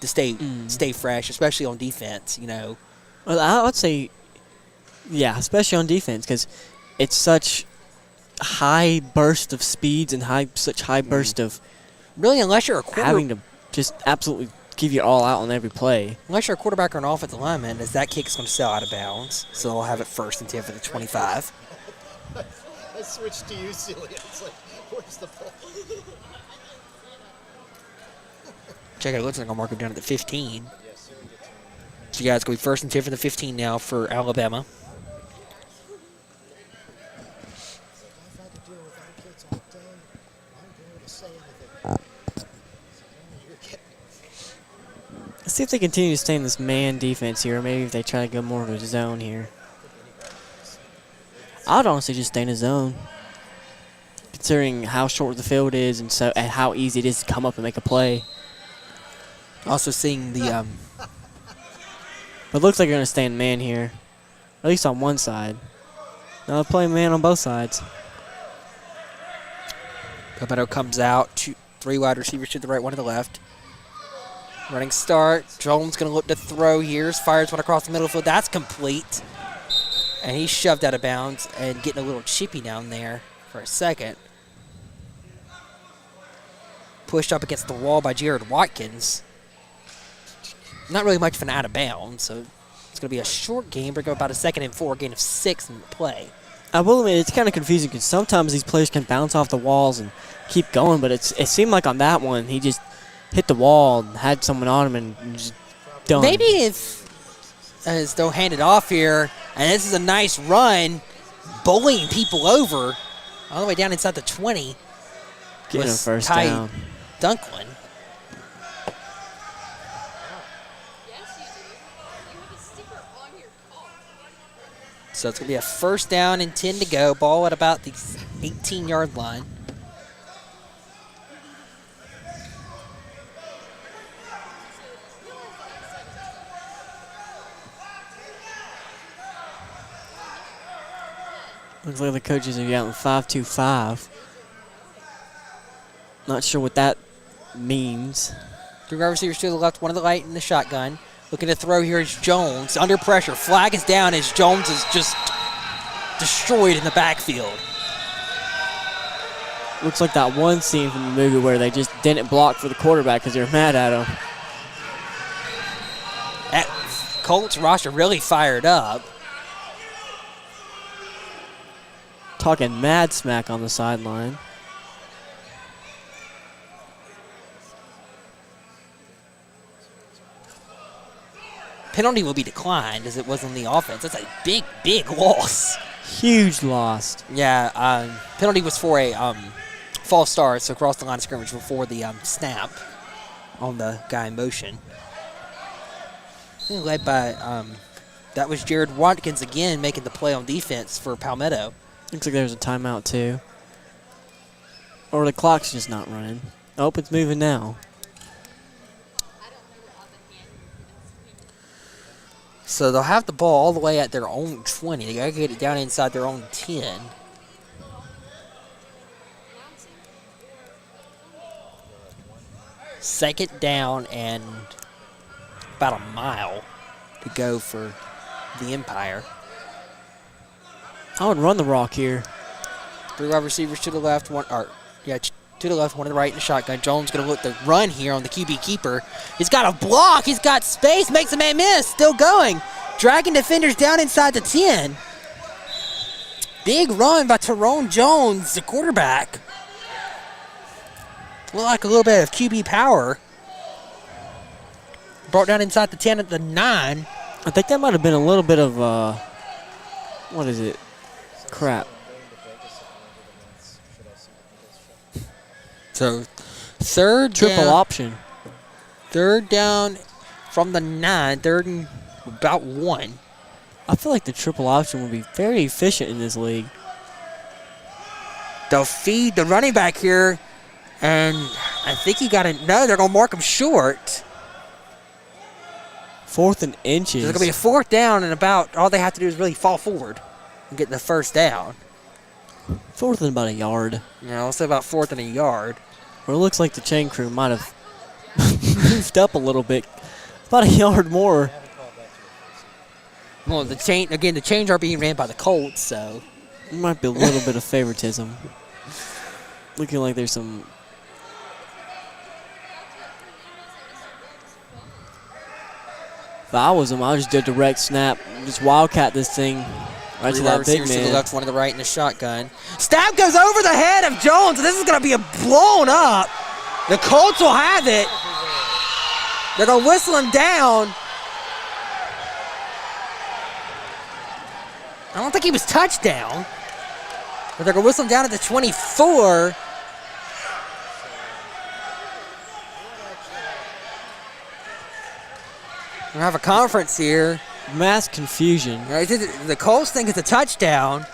to stay fresh, especially on defense, Well, I would say, yeah, especially on defense, because it's such high burst of speeds and such high burst of really, unless you're a having to just absolutely give you all out on every play. Unless you're a quarterback or an offensive lineman, as that kick is going to sail out of bounds, so they'll have it 1st and 10 for the 25. I switched to you, Celia. It's like, where's the ball? Check it. It looks like I'll mark it down at the 15. So, you guys, going to be 1st and 10 for the 15 now for Alabama. I've had to deal with our kids all day. I'm going to say anything. Let's see if they continue to stay in this man defense here, or maybe if they try to go more of a zone here. I'd honestly just stay in a zone, considering how short the field is and how easy it is to come up and make a play. Also seeing the But it looks like you're going to stay in man here, at least on one side. Now they're playing man on both sides. Palmetto comes out, 3 wide receivers to the right, 1 to the left. Running start. Jones going to look to throw here. Fires one across the middle of the field. That's complete. And he's shoved out of bounds and getting a little chippy down there for a second. Pushed up against the wall by Jared Watkins. Not really much of an out of bounds, so it's going to be a short game. We're going about a 2nd and 4, gain of 6 in the play. I will admit, it's kind of confusing because sometimes these players can bounce off the walls and keep going, but it seemed like on that one, he just hit the wall and had someone on him and just done. Maybe if they'll hand it off here, and this is a nice run, bullying people over all the way down inside the 20. Getting a first Ty down. Dunklin. So it's going to be a 1st down and 10 to go. Ball at about the 18-yard line. Looks like the coaches are yelling 5-2-5. Not sure what that means. 3 wide receivers to the left, 1 to the right in the shotgun. Looking to throw here is Jones. Under pressure. Flag is down as Jones is just destroyed in the backfield. Looks like that one scene from the movie where they just didn't block for the quarterback because they were mad at him. That Colts roster really fired up. Talking mad smack on the sideline. Penalty will be declined as it was on the offense. That's a big, big loss. Huge loss. Yeah, penalty was for a false start, so across the line of scrimmage before the snap on the guy in motion. Led by, that was Jared Watkins again making the play on defense for Palmetto. Looks like there's a timeout too. Or the clock's just not running. Oh, it's moving now. So they'll have the ball all the way at their own 20. They got to get it down inside their own 10. Second down and about a mile to go for the Empire. I would run the rock here. 3 wide receivers to the left, to the left, one to the right in the shotgun. Jones going to look to run here on the QB keeper. He's got a block. He's got space. Makes a man miss. Still going. Dragging defenders down inside the 10. Big run by Tyrone Jones, the quarterback. Looked like a little bit of QB power. Brought down inside the 10 at the 9. I think that might have been a little bit of, what is it? Crap. So, third Triple down. option. Third down from the 9. Third and about 1. I feel like the triple option would be very efficient in this league. They'll feed the running back here, and I think he got it. No, they're going to mark him short. 4th and inches. There's going to be a 4th down, and about all they have to do is really fall forward and get the first down. 4th and about a yard. Yeah, I'll say about 4th and a yard. Or it looks like the chain crew might have moved up a little bit. About a yard more. Well, the chains are being ran by the Colts, so. There might be a little bit of favoritism. Looking like there's some. If I was him, I would just do a direct snap. Just wildcat this thing right to that big To the man. left, one to the right in the shotgun. Snap goes over the head of Jones. This is going to be blown up. The Colts will have it. They're going to whistle him down. I don't think he was touchdown. But they're going to whistle him down at the 24. We'll have a conference here. Mass confusion. The Colts think it's a touchdown.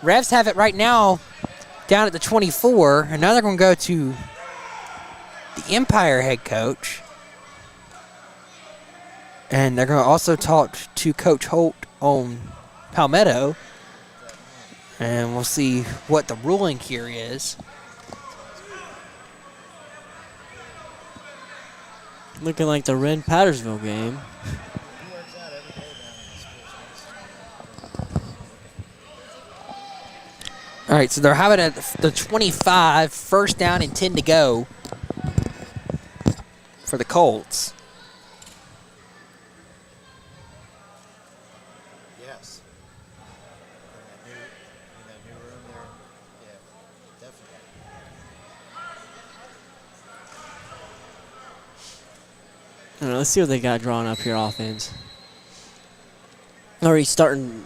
Revs have it right now down at the 24. And now they're going to go to the Empire head coach. And they're going to also talk to Coach Holt on Palmetto. And we'll see what the ruling here is. Looking like the Wren-Pattersville game. All right, so they're having it at the 25, first down and 10 to go for the Colts. Yes. In that new room there. Yeah, definitely. I don't know, let's see what they got drawn up here offense. Already starting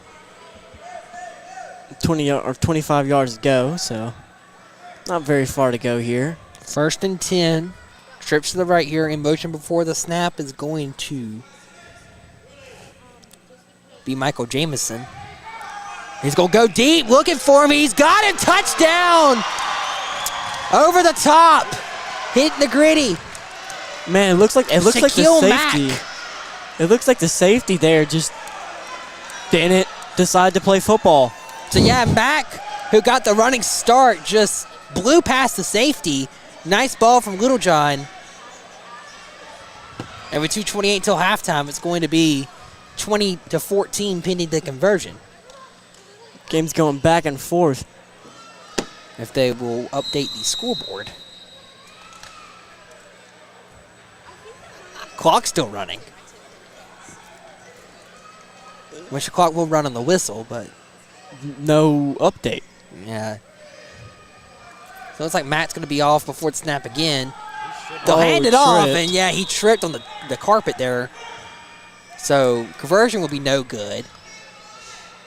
20 or 25 yards to go, so not very far to go here. First and 10. Trips to the right here in motion before the snap is going to be Michael Jamison. He's going to go deep, looking for him. He's got it. Touchdown! Over the top. Hitting the gritty. Man, it looks like the Shaquille safety. Mack. It looks like the safety there just didn't decide to play football. So, yeah, Mack, who got the running start, just blew past the safety. Nice ball from Littlejohn. And with 2:28 until halftime, it's going to be 20-14 pending the conversion. Game's going back and forth. If they will update the scoreboard. Clock's still running. Which the clock will run on the whistle, but No update. yeah. So it's like Matt's going to be off before the snap again. They'll hand it off, tripped. and yeah, he tripped on the carpet there. So conversion will be no good.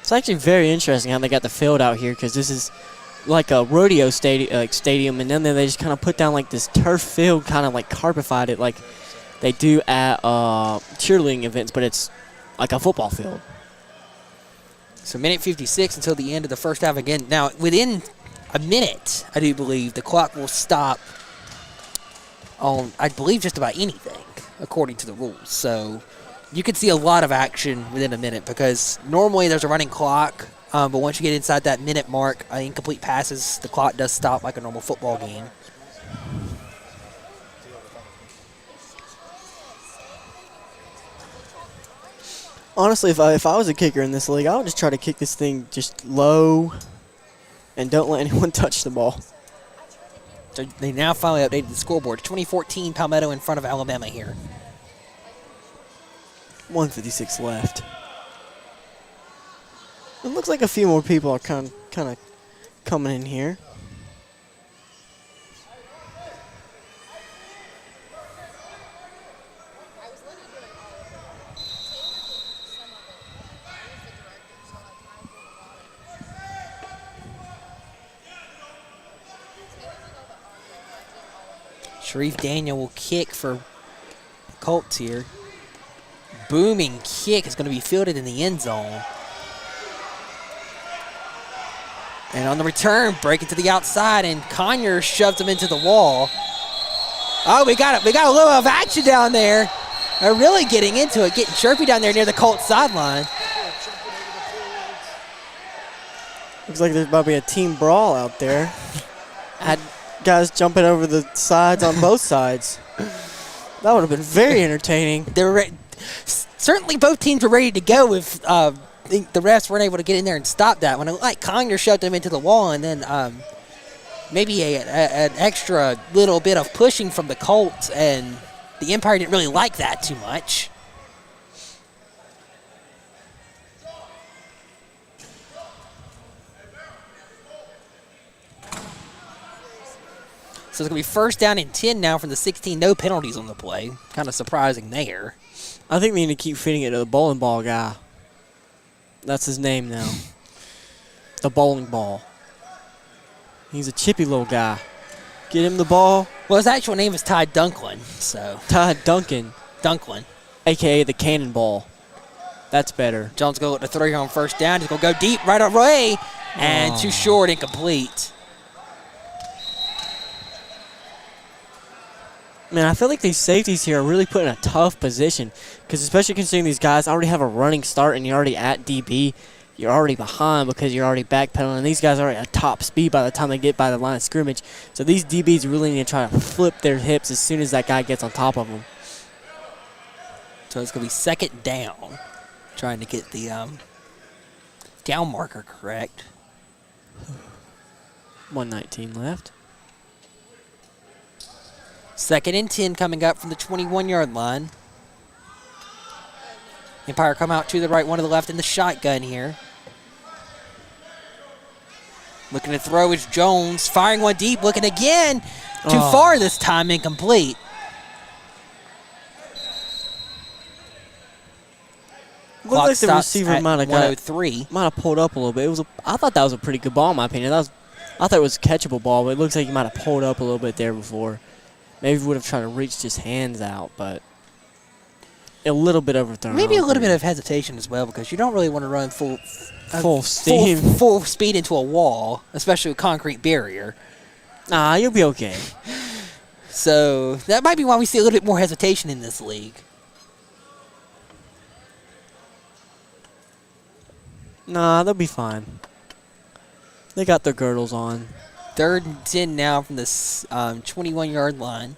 It's actually very interesting how they got the field out here because this is like a rodeo stadium, and then they just kind of put down like this turf field, kind of like carpified it like they do at cheerleading events, but it's like a football field. So minute 56 until the end of the first half again. Now, within a minute, I do believe, the clock will stop on, I believe, just about anything, according to the rules. So you could see a lot of action within a minute because normally there's a running clock, but once you get inside that minute mark, incomplete passes, the clock does stop like a normal football game. Honestly, if I was a kicker in this league, I would just try to kick this thing just low and don't let anyone touch the ball. So they now finally updated the scoreboard. 2014 Palmetto in front of Alabama here. 1:56 left. It looks like a few more people are kind of coming in here. Sharif Daniel will kick for Colts here. Booming kick is going to be fielded in the end zone. And on the return, breaking to the outside, and Conyers shoves him into the wall. Oh, we got a little of action down there. They're really getting into it, getting chirpy down there near the Colts sideline. Looks like there's about to be a team brawl out there. Had guys jumping over the sides on both sides. That would have been very entertaining. They were certainly both teams were ready to go if the refs weren't able to get in there and stop that. When it looked like Conyers shoved him into the wall, and then maybe an extra little bit of pushing from the Colts, and the umpire didn't really like that too much. So it's going to be first down and 10 now from the 16. No penalties on the play. Kind of surprising there. I think we need to keep feeding it to the bowling ball guy. That's his name now. The bowling ball. He's a chippy little guy. Get him the ball. Well, his actual name is Ty Dunklin. So Todd Duncan, Dunklin. a.k.a. the cannonball. That's better. Jones going to throw here on first down. He's going to go deep right away. And too short, incomplete. Man, I feel like these safeties here are really put in a tough position because especially considering these guys already have a running start and you're already at DB, you're already behind because you're already backpedaling, and these guys are at top speed by the time they get by the line of scrimmage. So these DBs really need to try to flip their hips as soon as that guy gets on top of them. So it's going to be second down. Trying to get the down marker correct. 1:19 left. Second and 10 coming up from the 21-yard line. Empire come out to the right, one to the left in the shotgun here. Looking to throw is Jones. Firing one deep, looking again. Too far this time, incomplete. Looked like the receiver might have 103. might have pulled up a little bit. I thought that was a pretty good ball in my opinion. I thought it was a catchable ball, but it looks like he might have pulled up a little bit there before. Maybe he would have tried to reach his hands out, but a little bit overthrown. Maybe a little bit of hesitation as well, because you don't really want to run full steam, full speed into a wall, especially a concrete barrier. Nah, you'll be okay. So that might be why we see a little bit more hesitation in this league. Nah, they'll be fine. They got their girdles on. Third and 10 now from the 21-yard line.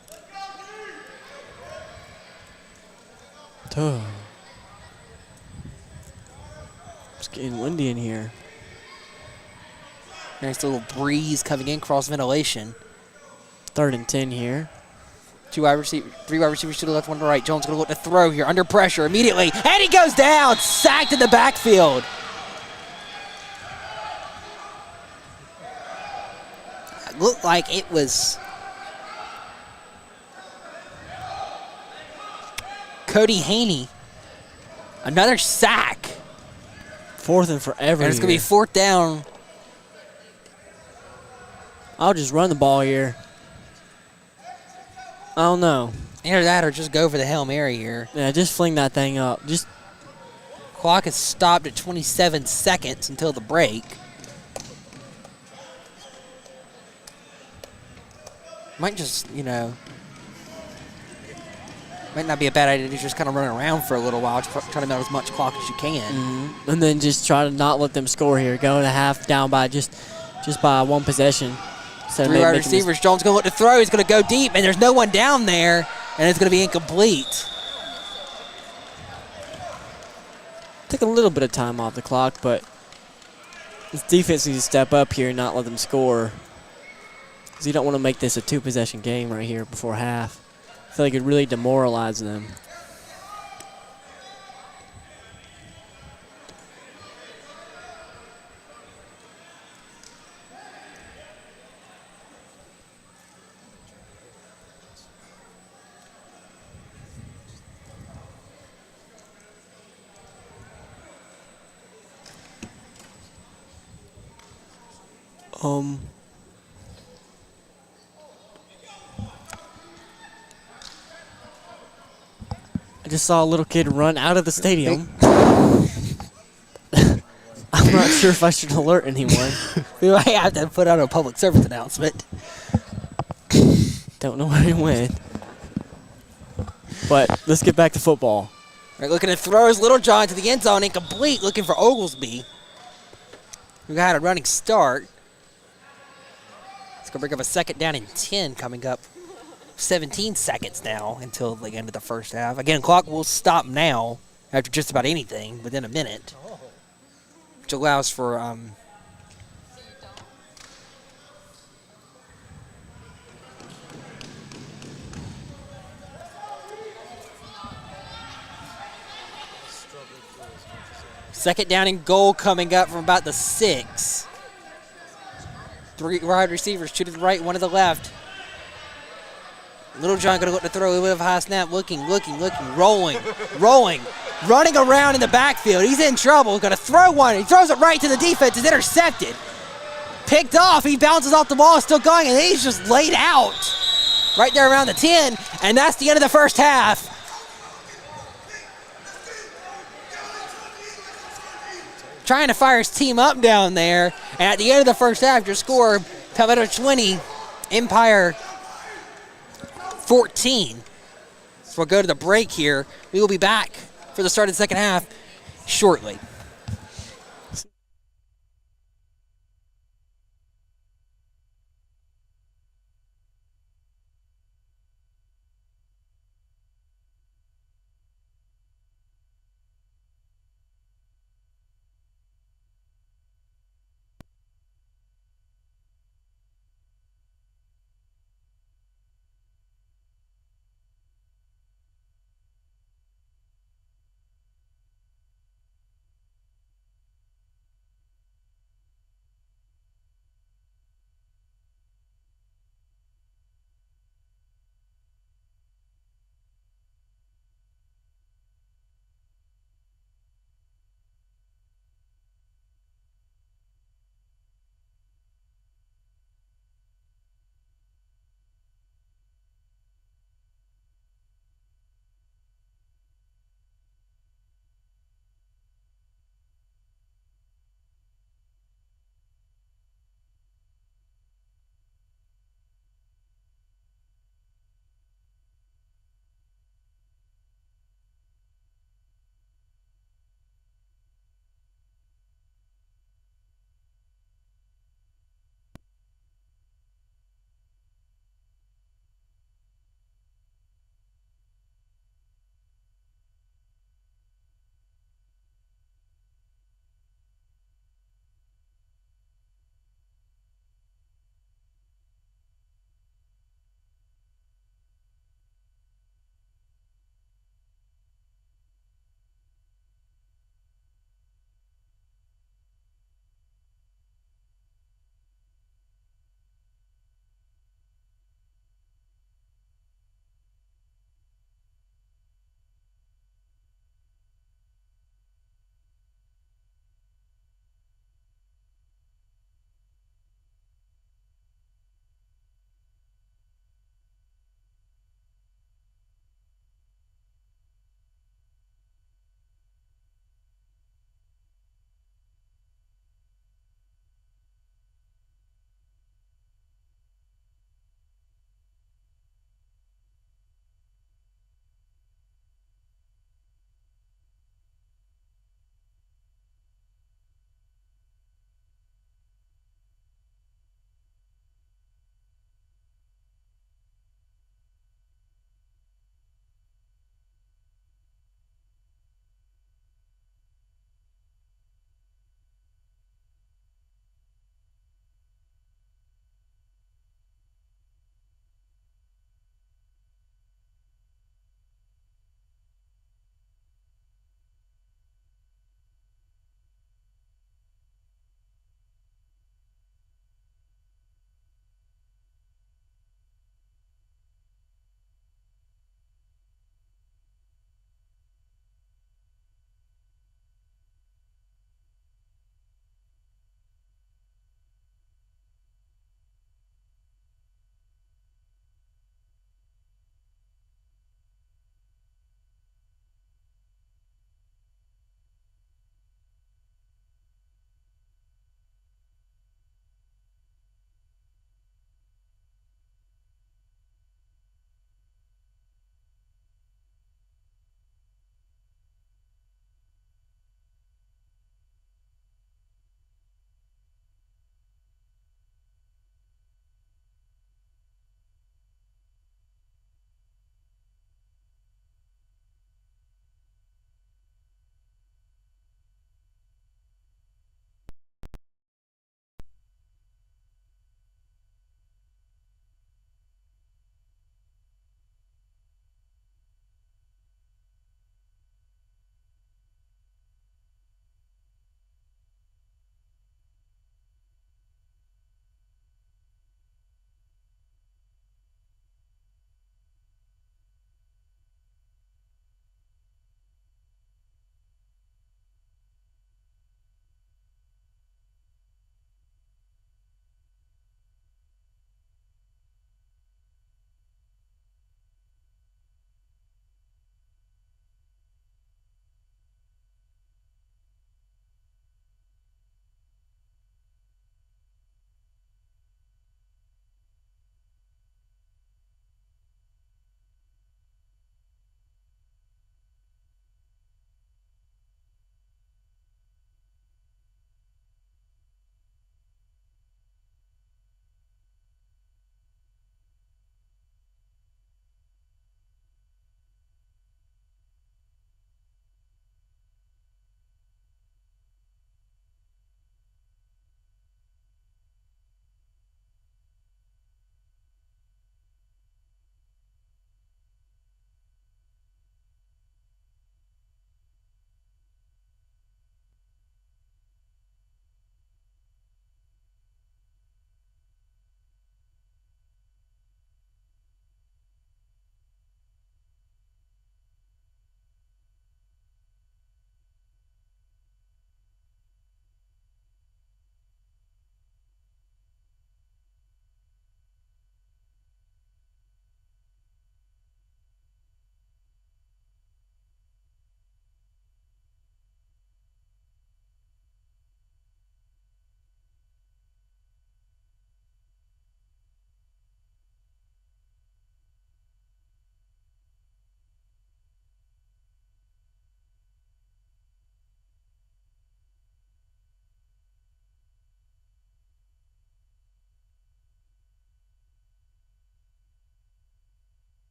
It's getting windy in here. Nice little breeze coming in, cross ventilation. 3rd and 10 here. 3 wide receivers to the left, 1 to the right. Jones going to look to throw here, under pressure immediately, and he goes down, sacked in the backfield. It looked like it was Cody Haney. Another sack. 4th and forever. And it's going to be 4th down. I'll just run the ball here. I don't know. Either that or just go for the Hail Mary here. Yeah, just fling that thing up. Just Clock is stopped at 27 seconds until the break. Might just, might not be a bad idea to just kind of run around for a little while, just try to melt as much clock as you can. and then just try to not let them score here. Go to half down by just by 1 possession. 3 wide receivers. Jones going to look to throw. He's going to go deep, and there's no one down there, and it's going to be incomplete. Take a little bit of time off the clock, but this defense needs to step up here and not let them score. Because you don't want to make this a 2-possession game right here before half. I feel like it really demoralizes them. I just saw a little kid run out of the stadium. I'm not sure if I should alert anyone. We might have to put out a public service announcement. Don't know where he went. But let's get back to football. Right, looking to throw his Little John to the end zone, incomplete, looking for Oglesby. We got a running start. It's going to bring up a 2nd down and 10 coming up. 17 seconds now until the end of the first half. Again, clock will stop now after just about anything within a minute, which allows for second down and goal coming up from about the 6. 3 wide receivers, 2 to the right, 1 to the left. Little John going to look to throw a little bit of a high snap, looking, rolling, running around in the backfield. He's in trouble, going to throw one. He throws it right to the defense, is intercepted. Picked off, he bounces off the ball, still going, and he's just laid out right there around the 10, and that's the end of the first half. Trying to fire his team up down there, and at the end of the first half, your score, Palmetto 20, Empire 14. So we'll go to the break here. We will be back for the start of the second half shortly.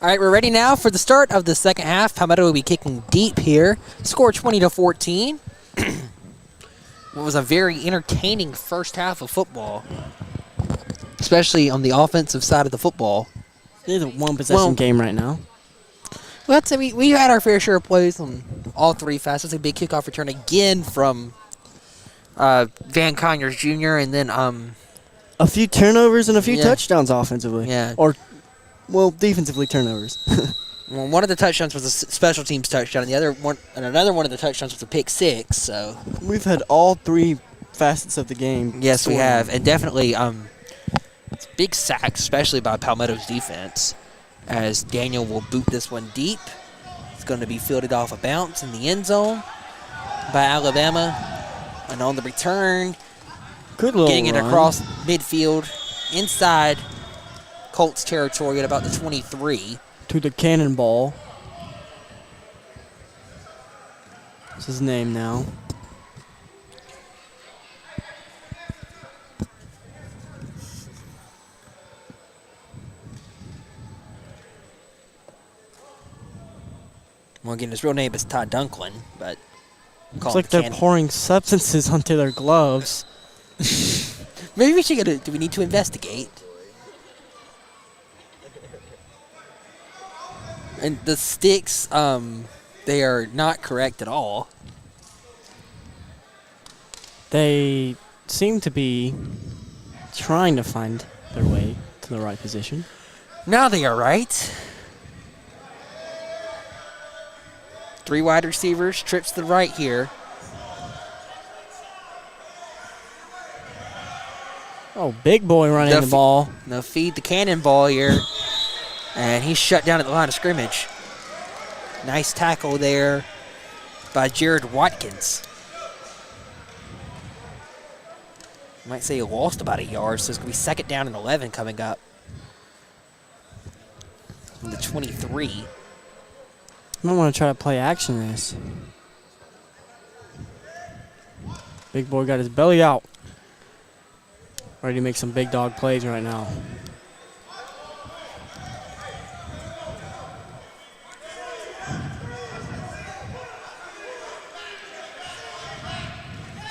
All right, we're ready now for the start of the second half. Palmetto will be kicking deep here. Score 20-14. What was a very entertaining first half of football, especially on the offensive side of the football. It is a one-possession game right now. Well, I'd say we had our fair share of plays on all three facets. A big kickoff return again from Van Conyers Jr. and then A few turnovers and a few Yeah. touchdowns offensively. Yeah. Or, well, defensively turnovers. well, one of the touchdowns was a special teams touchdown, and another one of the touchdowns was a pick six. So We've had all three facets of the game. yes, we scoring. have, and definitely big sacks, especially by Palmetto's defense, as Daniel will boot this one deep. It's going to be fielded off a bounce in the end zone by Alabama, and on the return, Good little getting it run. across midfield inside Colts territory at about the 23. To the cannonball. That's his name now. Well, again, his real name is Todd Dunklin, but It's call like him they're Cannon. pouring substances onto their gloves. Maybe we should go to, do we need to investigate? And the sticks, they are not correct at all. They seem to be trying to find their way to the right position. Now they are right. Three wide receivers, trips to the right here. Oh, big boy running the Duffy. ball. They'll feed the cannonball here. And he's shut down at the line of scrimmage. Nice tackle there by Jared Watkins. Might say he lost about a yard, so it's going to be second down and 11 coming up. From the 23. Might want to try to play action this. Big boy got his belly out. Ready to make some big dog plays right now.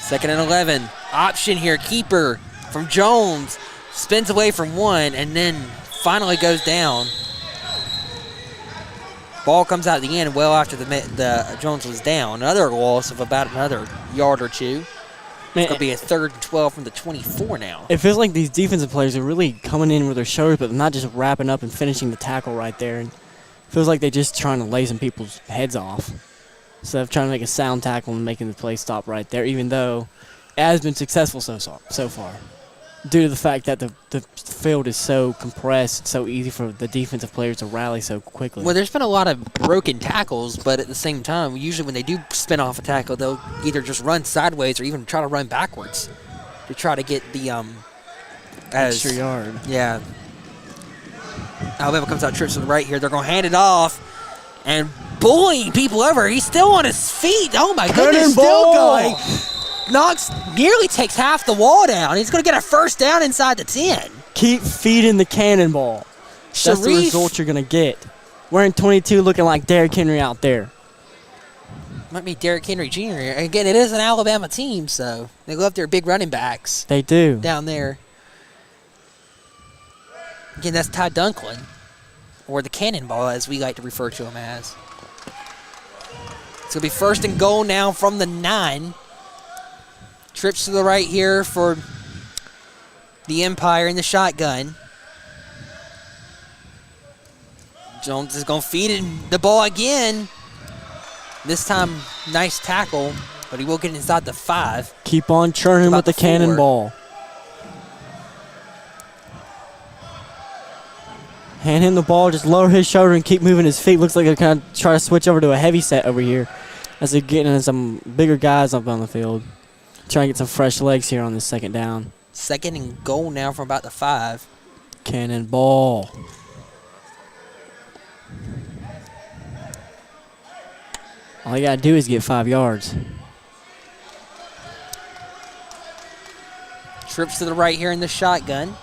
Second and 11. Option here. Keeper from Jones. Spins away from one and then finally goes down. Ball comes out at the end well after the Jones was down. Another loss of about another yard or two. Man, It's going to be a 3rd and 12 from the 24 now. it feels like these defensive players are really coming in with their shoulders, but not just wrapping up and finishing the tackle right there. And feels like they're just trying to lay some people's heads off instead of trying to make a sound tackle and making the play stop right there, even though it has been successful so far. Due to the fact that the field is so compressed, it's so easy for the defensive players to rally so quickly. Well, there's been a lot of broken tackles, but at the same time, usually when they do spin off a tackle, they'll either just run sideways or even try to run backwards to try to get the Extra yard. Yeah. Alabama comes out trips to the right here. They're going to hand it off and bullying people over. He's still on his feet. Oh, my goodness. Still Cannonball! going. Knox nearly takes half the wall down. He's going to get a first down inside the 10. Keep feeding the cannonball. That's the Sharif- result you're going to get. Wearing 22 looking like Derrick Henry out there. Might be Derrick Henry Jr. Again, it is an Alabama team, so they love their big running backs They do. down there. Again, that's Todd Dunklin, or the Cannonball, as we like to refer to him as. It's going to be 1st and goal now from the 9. Trips to the right here for the Empire in the shotgun. Jones is going to feed it the ball again. This time, nice tackle, but he will get inside the 5. Keep on churning About with the the 4. cannonball. Hand him the ball, just lower his shoulder and keep moving his feet. Looks like they're kind of trying to switch over to a heavy set over here as they're getting some bigger guys up on the field. Trying to get some fresh legs here on this second down. 2nd and goal now from about the 5. Cannonball. All you got to do is get 5 yards. Trips to the right here in the shotgun.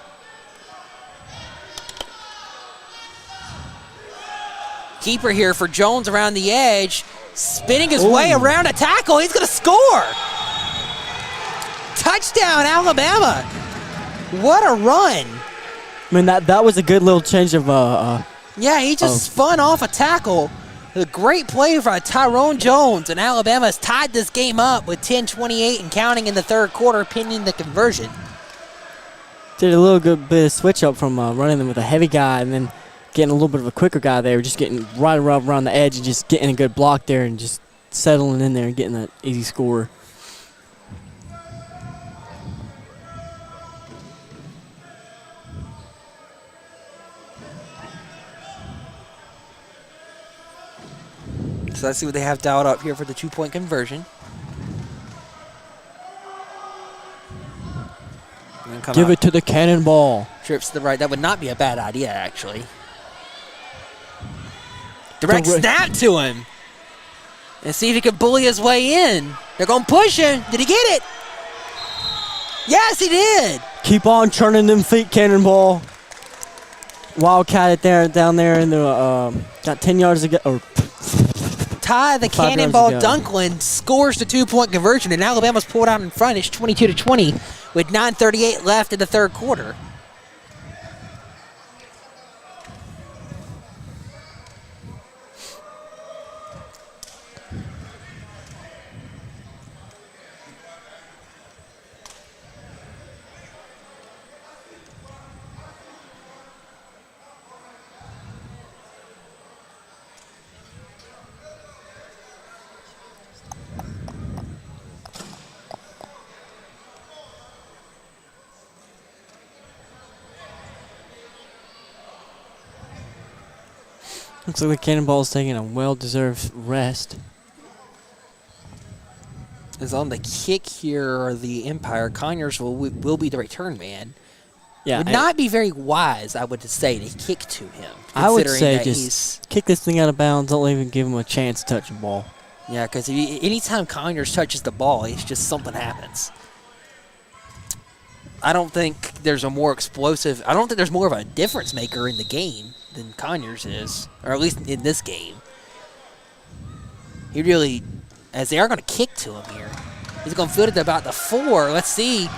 Keeper here for Jones around the edge. Spinning his way around a tackle. He's going to score. Touchdown, Alabama. What a run. I mean, that was a good little change of Yeah, he just spun off a tackle. A great play by Tyrone Jones, and Alabama has tied this game up with 10:28 and counting in the third quarter, pending the conversion. did a little good bit of switch up from running them with a heavy guy and then getting a little bit of a quicker guy there, just getting right around the edge and just getting a good block there and just settling in there and getting that easy score. So let's see what they have dialed up here for the two-point conversion. Give it to the cannonball. Trips to the right. That would not be a bad idea, actually. Direct snap to him. And see if he can bully his way in. They're going to push him. Did he get it? Yes, he did. Keep on churning them feet, cannonball. Wildcat it there, down there in the got 10 yards to go. Or Ty the cannonball Dunklin scores the two-point conversion, and Alabama's pulled out in front. It's 22-20 with 9:38 left in the third quarter. Looks like the cannonball is taking a well-deserved rest. Is on the kick here, or the Empire. Conyers will be the return man. Yeah, would not be very wise, I would say, to kick to him. I would say just kick this thing out of bounds. Don't even give him a chance to touch the ball. Yeah, because anytime Conyers touches the ball, it's just something happens. I don't think there's a more explosive. I don't think there's more of a difference maker in the game than Conyers is, or at least in this game. He really, as they are going to kick to him here. He's going to field it to about the 4. Let's see.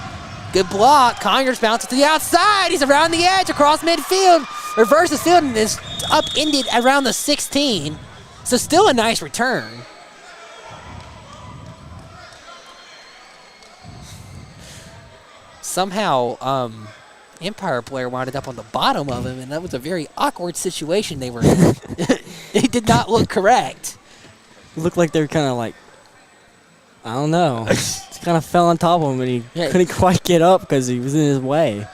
Good block. Conyers bounces to the outside. He's around the edge across midfield. Reverses field and is upended around the 16. So still a nice return. Somehow, Empire player wound up on the bottom of him, and that was a very awkward situation they were in. It did not look correct. It looked like they were kind of like, I don't know. Just kind of fell on top of him, and he couldn't quite get up because he was in his way.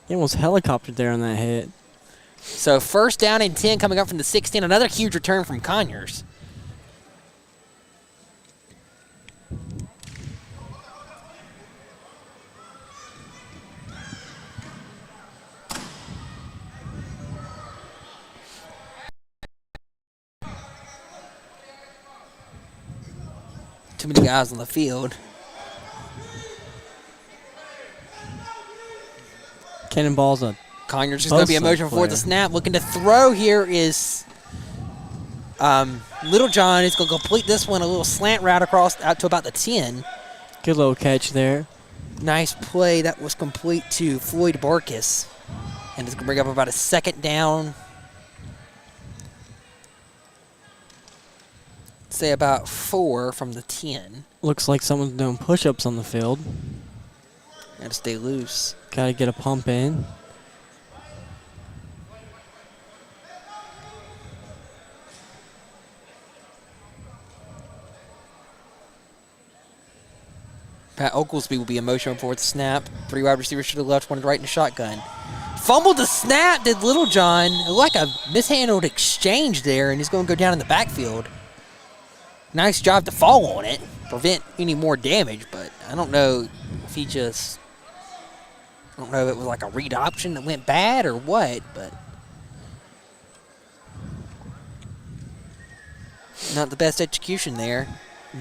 He almost helicoptered there on that hit. So first down and 10 coming up from the 16. Another huge return from Conyers. Too many guys on the field. Cannonball's a Conyers is going to be in motion for the snap. Looking to throw here is Littlejohn. He's going to complete this one, a little slant route across out to about the 10. Good little catch there. Nice play. That was complete to Floyd Barkis. And it's going to bring up about a second down. Say about 4 from the 10. Looks like someone's doing push-ups on the field. Got to stay loose. Got to get a pump in. Pat Oglesby will be in motion for the snap. 3 wide receivers to the left, 1 right in the shotgun. Fumbled the snap, did Littlejohn. It looked like a mishandled exchange there, and he's going to go down in the backfield. Nice job to fall on it, prevent any more damage, but I don't know if he just, I don't know if it was like a read option that went bad or what, but not the best execution there.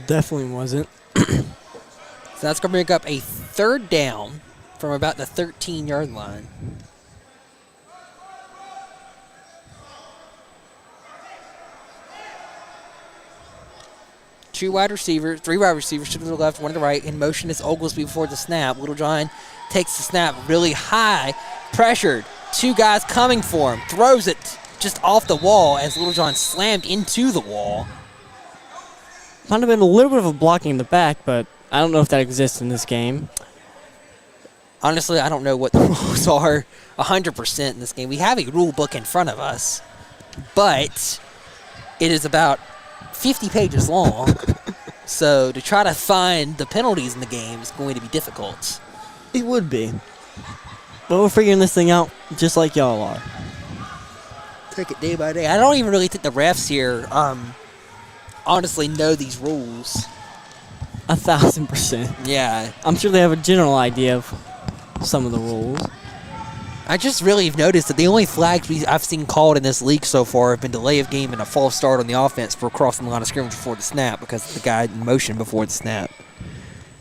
Definitely wasn't. So that's going to bring up a third down from about the 13-yard line. three wide receivers to the left, one to the right. In motion is Oglesby before the snap. Littlejohn takes the snap really high, pressured. Two guys coming for him. Throws it just off the wall as Littlejohn slammed into the wall. Might have been a little bit of a blocking in the back, but I don't know if that exists in this game. Honestly, I don't know what the rules are 100% in this game. We have a rule book in front of us, but it is about 50 pages long. So to try to find the penalties in the game is going to be difficult. It would be. But we're figuring this thing out just like y'all are. Take it day by day. I don't even really think the refs here honestly know these rules. 1,000%. Yeah. I'm sure they have a general idea of some of the rules. I just really have noticed that the only flags I've seen called in this league so far have been delay of game and a false start on the offense for crossing the line of scrimmage before the snap because the guy in motion before the snap.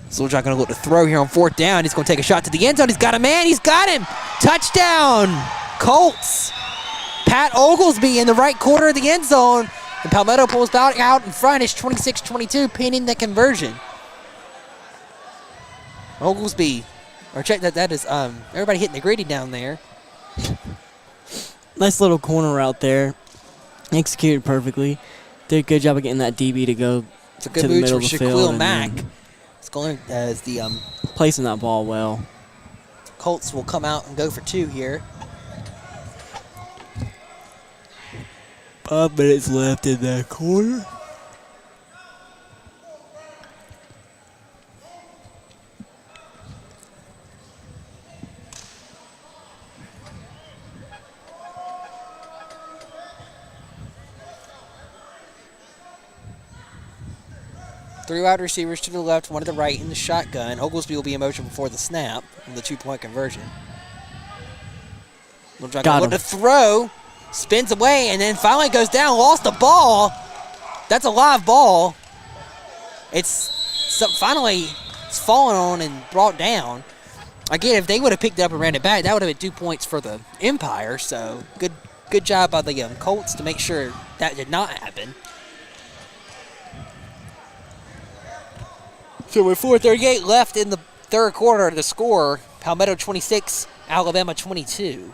So Littlejohn going to look to throw here on 4th down. He's going to take a shot to the end zone. He's got a man. He's got him. Touchdown, Colts. Pat Oglesby in the right corner of the end zone. And Palmetto pulls out in front. It's 26-22, pinning the conversion. Oglesby. Or check that is everybody hitting the gritty down there. Nice little corner route there. Executed perfectly. Did a good job of getting that DB to go It's a good to the move middle for of the field. Shaquille Mack. It's going as the placing that ball well. Colts will come out and go for 2 here. 5 minutes left in that quarter. Three wide receivers to the left, one to the right in the shotgun. Oglesby will be in motion before the snap in the 2-point conversion. Got him. To throw, spins away, and then finally goes down, lost the ball. That's a live ball. Finally it's fallen on and brought down. Again, if they would have picked it up and ran it back, that would have been 2 points for the Empire. So good job by the Colts to make sure that did not happen. So with 4:38 left in the third quarter, the score, Palmetto 26, Alabama 22.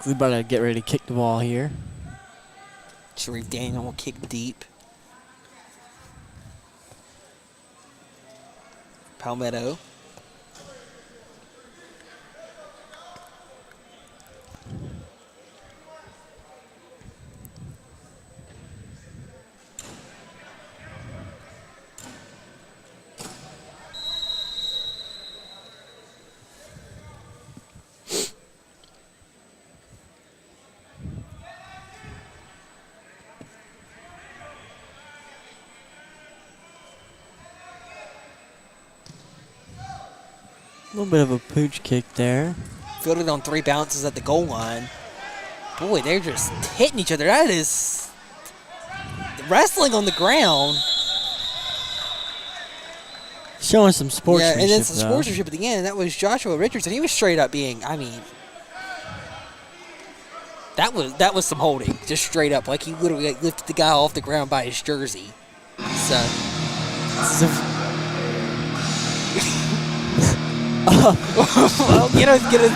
We better get ready to kick the ball here. Sharif Daniel will kick deep. Palmetto. A little bit of a pooch kick there. Fielded on 3 bounces at the goal line. Boy, they're just hitting each other. That is wrestling on the ground. Showing some sportsmanship. Yeah, and then some though. sportsmanship at the end. And that was Joshua Richardson. He was straight up being, I mean, that was some holding, just straight up. Like he literally lifted the guy off the ground by his jersey. So. Well, get it.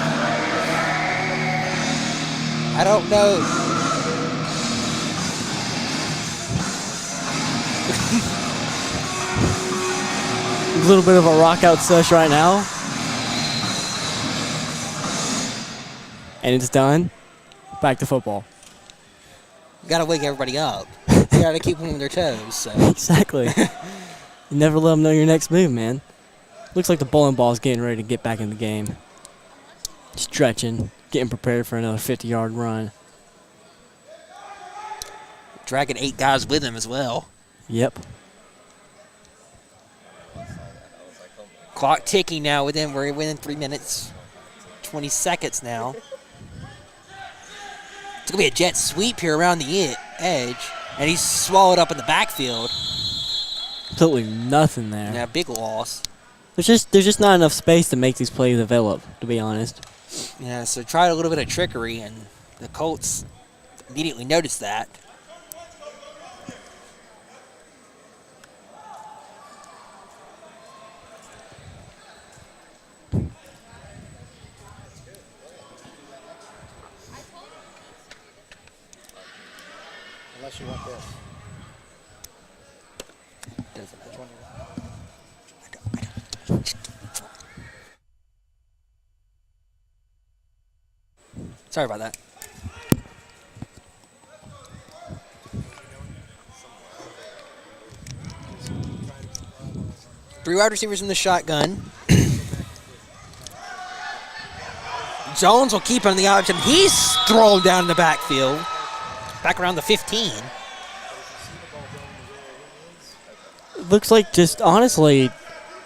I don't know. A little bit of a rock out sesh right now. And it's done. Back to football. You gotta wake everybody up. You gotta keep them on their toes. So. Exactly. You never let them know your next move, man. Looks like the bowling ball is getting ready to get back in the game. Stretching, getting prepared for another 50-yard run. Dragging 8 guys with him as well. Yep. Clock ticking now within, we're within 3 minutes, 20 seconds now. It's going to be a jet sweep here around the edge, and he's swallowed up in the backfield. absolutely nothing there. Yeah, big loss. There's just not enough space to make these plays develop, to be honest. Yeah, so tried a little bit of trickery, and the Colts immediately noticed that. Unless you want this. Doesn't matter. Which one you want? Sorry about that. Three wide receivers in the shotgun. Jones will keep on the option. He's thrown down in the backfield. Back around the 15. It looks like just, honestly,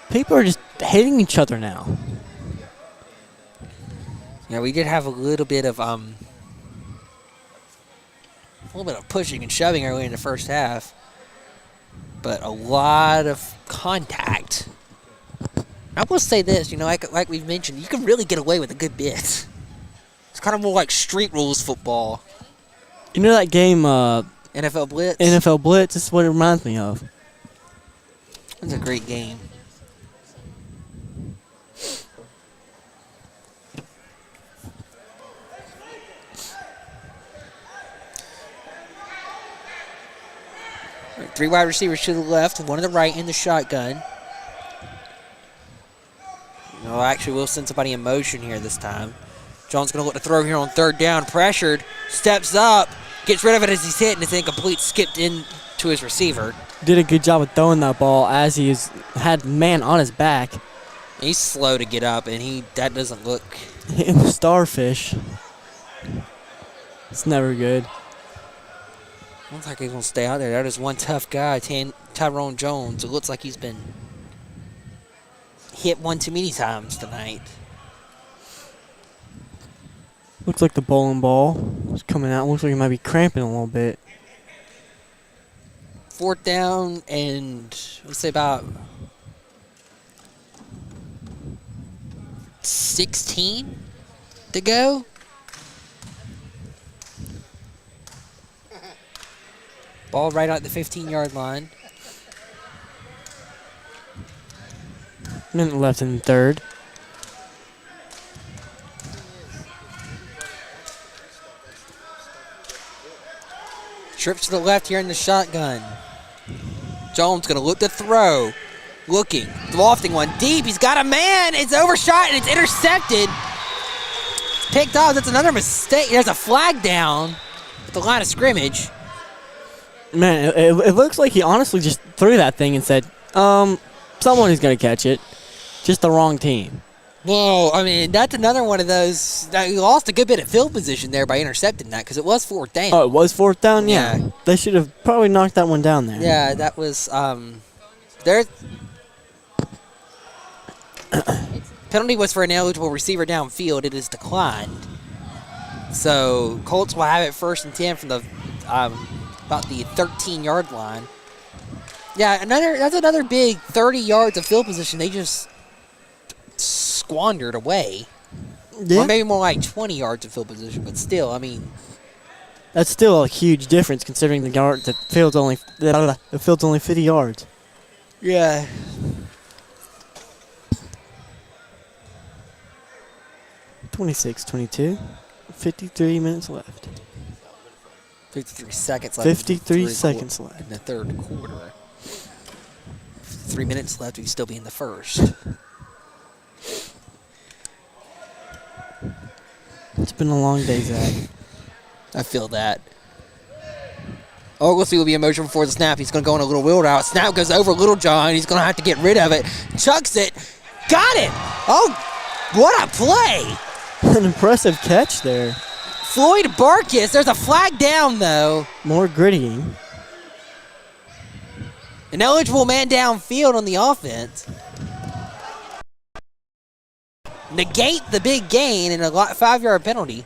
people are just hitting each other now. Yeah, we did have a little bit of pushing and shoving early in the first half, but a lot of contact. I will say this, like we've mentioned, you can really get away with a good bit. It's kind of more like street rules football. You know that game, NFL Blitz? NFL Blitz? This is what it reminds me of. It's a great game. Three wide receivers to the left, one to the right in the shotgun. No, actually, we'll send somebody in motion here this time. Jones going to look to throw here on third down. Pressured, steps up, gets rid of it as he's hit, and it's incomplete. Skipped in to his receiver. Did a good job of throwing that ball as had man on his back. He's slow to get up, and that doesn't look... Hitting the starfish. It's never good. Looks like he's going to stay out there. That is one tough guy, Tyrone Jones. It looks like he's been hit one too many times tonight. Looks like the bowling ball is coming out. Looks like he might be cramping a little bit. Fourth down and let's say about 16 to go. Ball right out the 15-yard line. Minute left in the third. Trips to the left here in the shotgun. Jones going to look to throw. Looking. Lofting one deep. He's got a man. It's overshot and it's intercepted. Picked off. That's another mistake. There's a flag down at the line of scrimmage. Man, it looks like he honestly just threw that thing and said, someone is going to catch it. Just the wrong team. Whoa, I mean, that's another one of those. He lost a good bit of field position there by intercepting that because it was fourth down. Oh, it was fourth down? Yeah. Yeah. They should have probably knocked that one down there. Yeah, that was, there. Penalty was for an eligible receiver downfield. It is declined. So, Colts will have it 1st and 10 from the, about the 13-yard line. Yeah, that's another big 30 yards of field position they just squandered away. Yeah. Or maybe more like 20 yards of field position, but still, I mean. That's still a huge difference considering the field's only 50 yards. Yeah. (26-22), 53 minutes left. 53 seconds left. 53 seconds left in the third quarter. 3 minutes left. We'd still be in the first. It's been a long day, Zach. I feel that. Oglesby will be in motion before the snap. He's going to go on a little wheel route. Snap goes over Little John. He's going to have to get rid of it. Chucks it. Got it. Oh, what a play. An impressive catch there. Floyd Barkis. There's a flag down, though. More grittying. An eligible man downfield on the offense. Negate the big gain and a 5-yard penalty.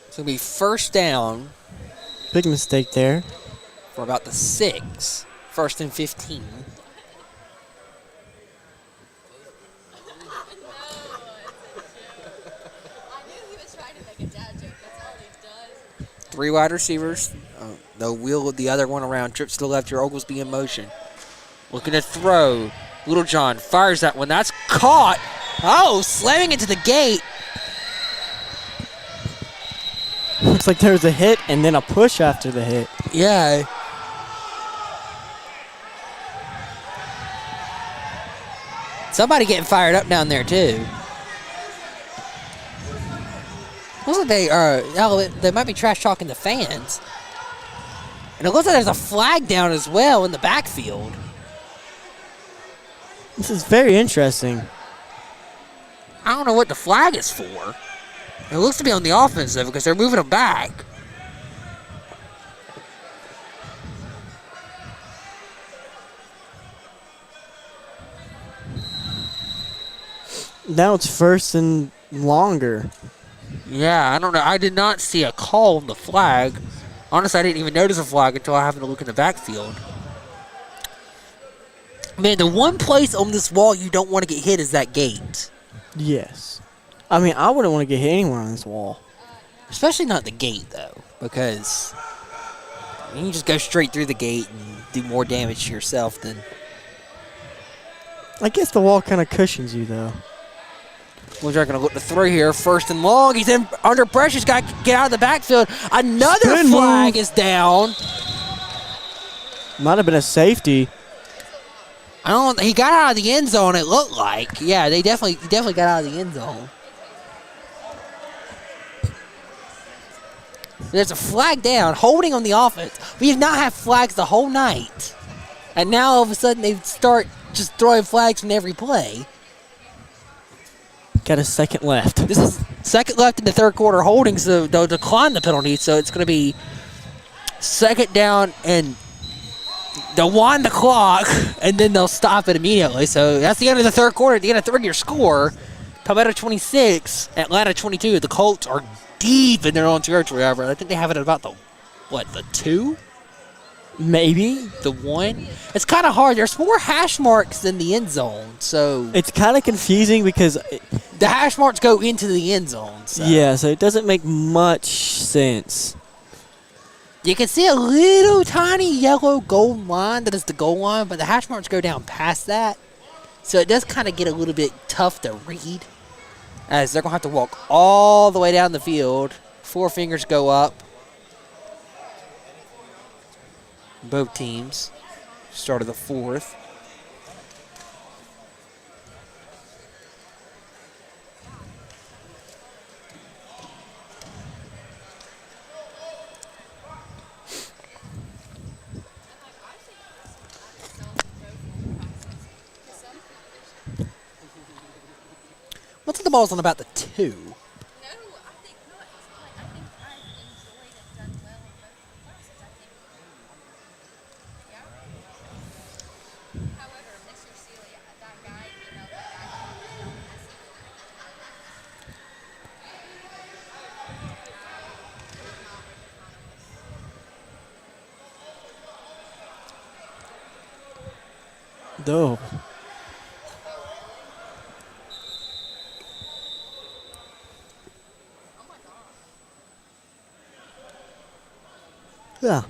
It's going to be first down Big mistake there. for about the 6. First and 15. Three wide receivers. No wheel with the other one around. Trips to the left. Your Oglesby in motion. Looking to throw. Little John fires that one. That's caught. Oh, slamming into the gate. Looks like there was a hit and then a push after the hit. Yeah. Somebody getting fired up down there, too. Looks like they might be trash talking the fans. And it looks like there's a flag down as well in the backfield. This is very interesting. I don't know what the flag is for. It looks to be on the offensive because they're moving them back. Now it's first and longer. Yeah, I don't know. I did not see a call on the flag. Honestly, I didn't even notice a flag until I happened to look in the backfield. Man, the one place on this wall you don't want to get hit is that gate. Yes. I mean, I wouldn't want to get hit anywhere on this wall. Especially not the gate, though, because you can just go straight through the gate and do more damage to yourself than... I guess the wall kind of cushions you, though. We're going to look to throw here. First and long. He's in under pressure. He's got to get out of the backfield. Another Spin flag move. is down. Might have been a safety. He got out of the end zone, it looked like. Yeah, he definitely got out of the end zone. There's a flag down, holding on the offense. We have not had flags the whole night. And now all of a sudden they start just throwing flags in every play. Got a second left. This is second left in the third quarter holding, so they'll decline the penalty. So it's going to be second down, and they'll wind the clock, and then they'll stop it immediately. So that's the end of the third quarter. At the end of the third, your score, Palmetto 26, Atlanta 22. The Colts are deep in their own territory. However, I think they have it at about the 2? Maybe. The 1? It's kind of hard. There's more hash marks than the end zone, so It's kind of confusing because, the hash marks go into the end zone. So. yeah, so it doesn't make much sense. You can see a little tiny yellow gold line that is the goal line, but the hash marks go down past that. So it does kind of get a little bit tough to read, as they're going to have to walk all the way down the field. 4 fingers go up. Both teams. Start of the 4th. Looks like the ball's on about the 2. Though. Yeah.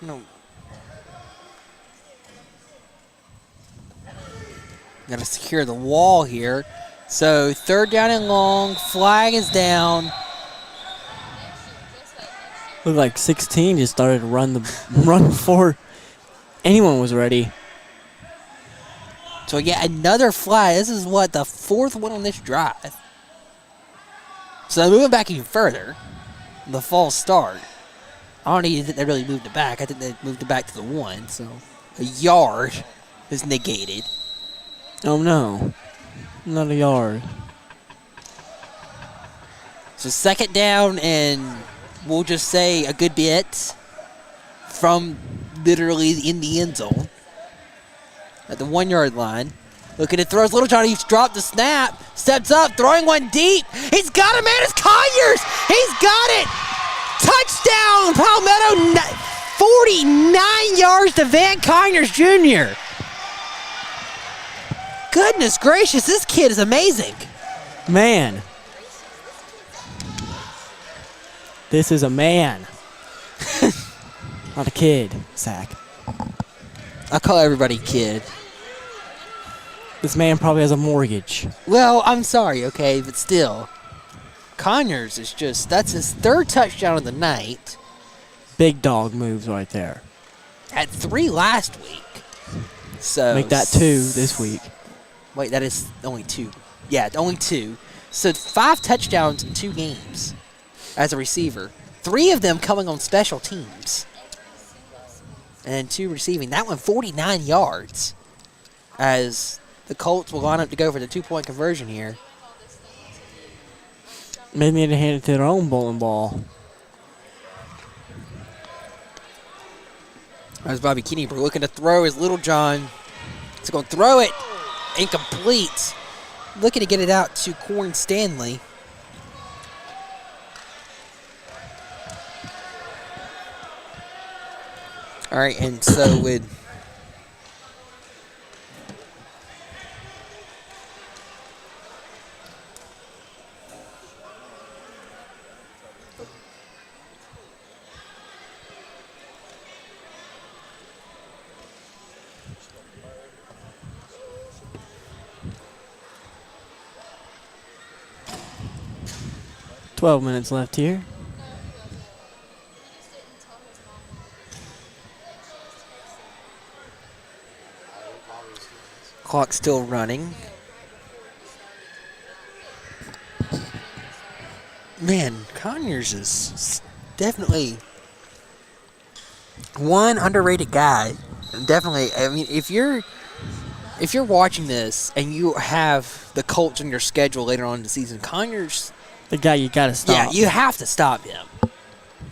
No. Got to secure the wall here. So third down and long. Flag is down. Looked like 16 just started to run before anyone was ready. So yeah, another flag. This is what, the 4th one on this drive. So they're moving back even further. The false start. I don't even think they really moved it back. I think they moved it back to the 1. So a yard is negated. Oh no. Not a yard. So So second down, and we'll just say a good bit from literally in the end zone at the 1 yard line. Looking at throws. Little John, he's dropped the snap. Steps up, throwing one deep. He's got it, man. It's Conyers. He's got it. Touchdown, Palmetto. 49 yards to Van Conyers Jr. Goodness gracious, this kid is amazing. Man. This is a man. Not a kid, Zach. I call everybody kid. This man probably has a mortgage. Well, I'm sorry, okay, but still. Conyers is just, that's his third touchdown of the night. Big dog moves right there. Had 3 last week. So Make that 2 this week. Wait, that is only 2. Yeah, only 2. So 5 touchdowns in 2 games as a receiver. 3 of them coming on special teams. And 2 receiving. That one 49 yards. As the Colts will line up to go for the 2-point conversion here. Maybe they need to hand it to their own bowling ball. As Bobby Keeney looking to throw his Little John. He's going to throw it. Incomplete. Looking to get it out to Corn Stanley. All right, and so with 12 minutes left here. clock still running. Man, Conyers is definitely one underrated guy. Definitely, I mean, if you're watching this and you have the Colts on your schedule later on in the season, Conyers, The guy you got to stop. yeah, you have to stop him.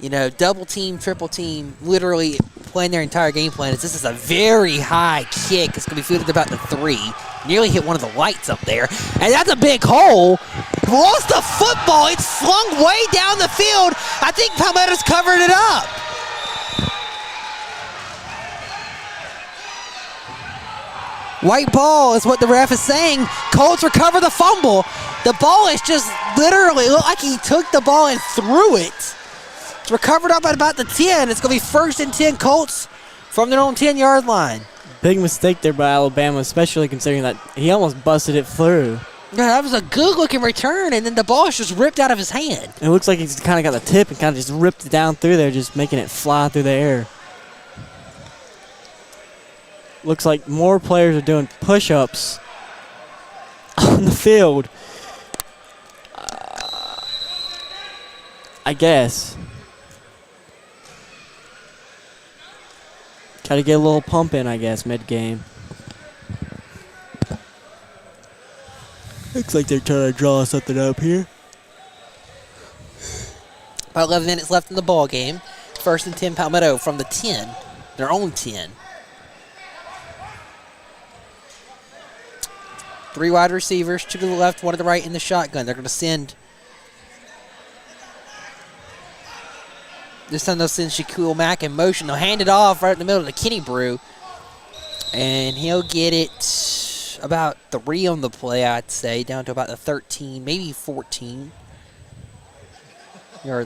You know, double team, triple team, literally playing their entire game plan. This is a very high kick. It's going to be fielded about the 3. Nearly hit one of the lights up there. And that's a big hole. Lost the football. It's flung way down the field. I think Palmetto's covered it up. White ball is what the ref is saying. Colts recover the fumble. The ball is just literally looked like he took the ball and threw it. It's recovered up at about the 10. It's going to be 1st and 10 Colts from their own 10-yard line. Big mistake there by Alabama, especially considering that he almost busted it through. Yeah, that was a good-looking return, and then the ball is just ripped out of his hand. It looks like he's kind of got the tip and kind of just ripped it down through there, just making it fly through the air. Looks like more players are doing push-ups on the field. I guess. Try to get a little pump in, I guess, mid-game. Looks like they're trying to draw something up here. About 11 minutes left in the ball game. 1st and 10 Palmetto from the 10, their own 10. 3 wide receivers, 2 to the left, 1 to the right in the shotgun. They're going to send. This time they'll send Shaquille Mack in motion. They'll hand it off right in the middle of the Kenny Brew. And he'll get it about 3 on the play, I'd say, down to about the 13, maybe 14-yard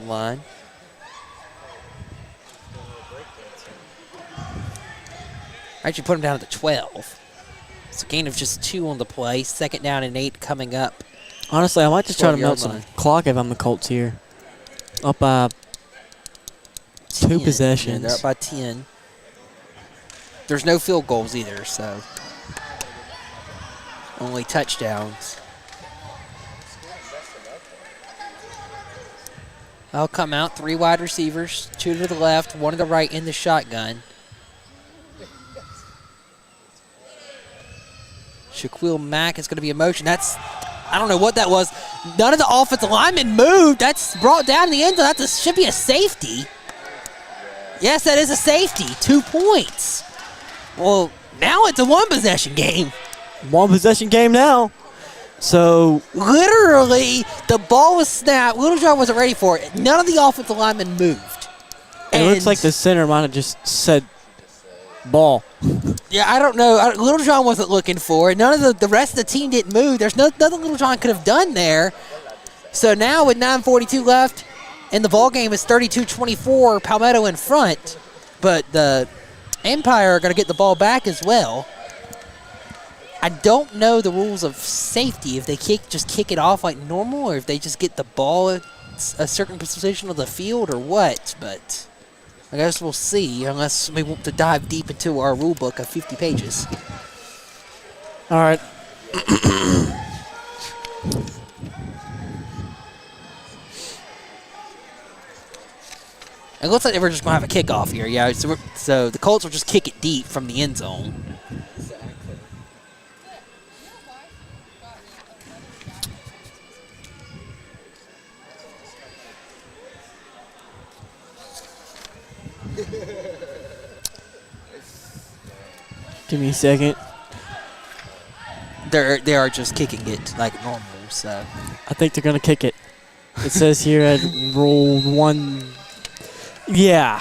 line. I actually put him down at the 12. It's a gain of just 2 on the play. 2nd down and 8 coming up. Honestly, I might just try to 12-yard melt some line. clock if I'm the Colts here. Up by 2 10. possessions. Yeah, they're up by 10. There's no field goals either, so only touchdowns. I'll come out, 3 wide receivers, 2 to the left, 1 to the right in the shotgun. Shaquille Mack is going to be in motion. I don't know what that was. None of the offensive linemen moved. That's brought down in the end zone. That should be a safety. Yes, that is a safety. 2 points. Well, now it's a one-possession game. One possession game now. So Literally, the ball was snapped. Little John wasn't ready for it. None of the offensive linemen moved. it looks like the center might have just said ball. Yeah, I don't know. Little John wasn't looking for it. None of the rest of the team didn't move. There's nothing Little John could have done there. So now with 9:42 left, and the ball game is 32-24, Palmetto in front. But the Empire are going to get the ball back as well. I don't know the rules of safety, if they just kick it off like normal, or if they just get the ball at a certain position of the field or what, but I guess we'll see, unless we want to dive deep into our rule book of 50 pages. All right. It looks like we're just going to have a kickoff here, yeah, so the Colts will just kick it deep from the end zone. Give me a second. They are just kicking it like normal, so. I think they're going to kick it. It says here at roll 1. Yeah.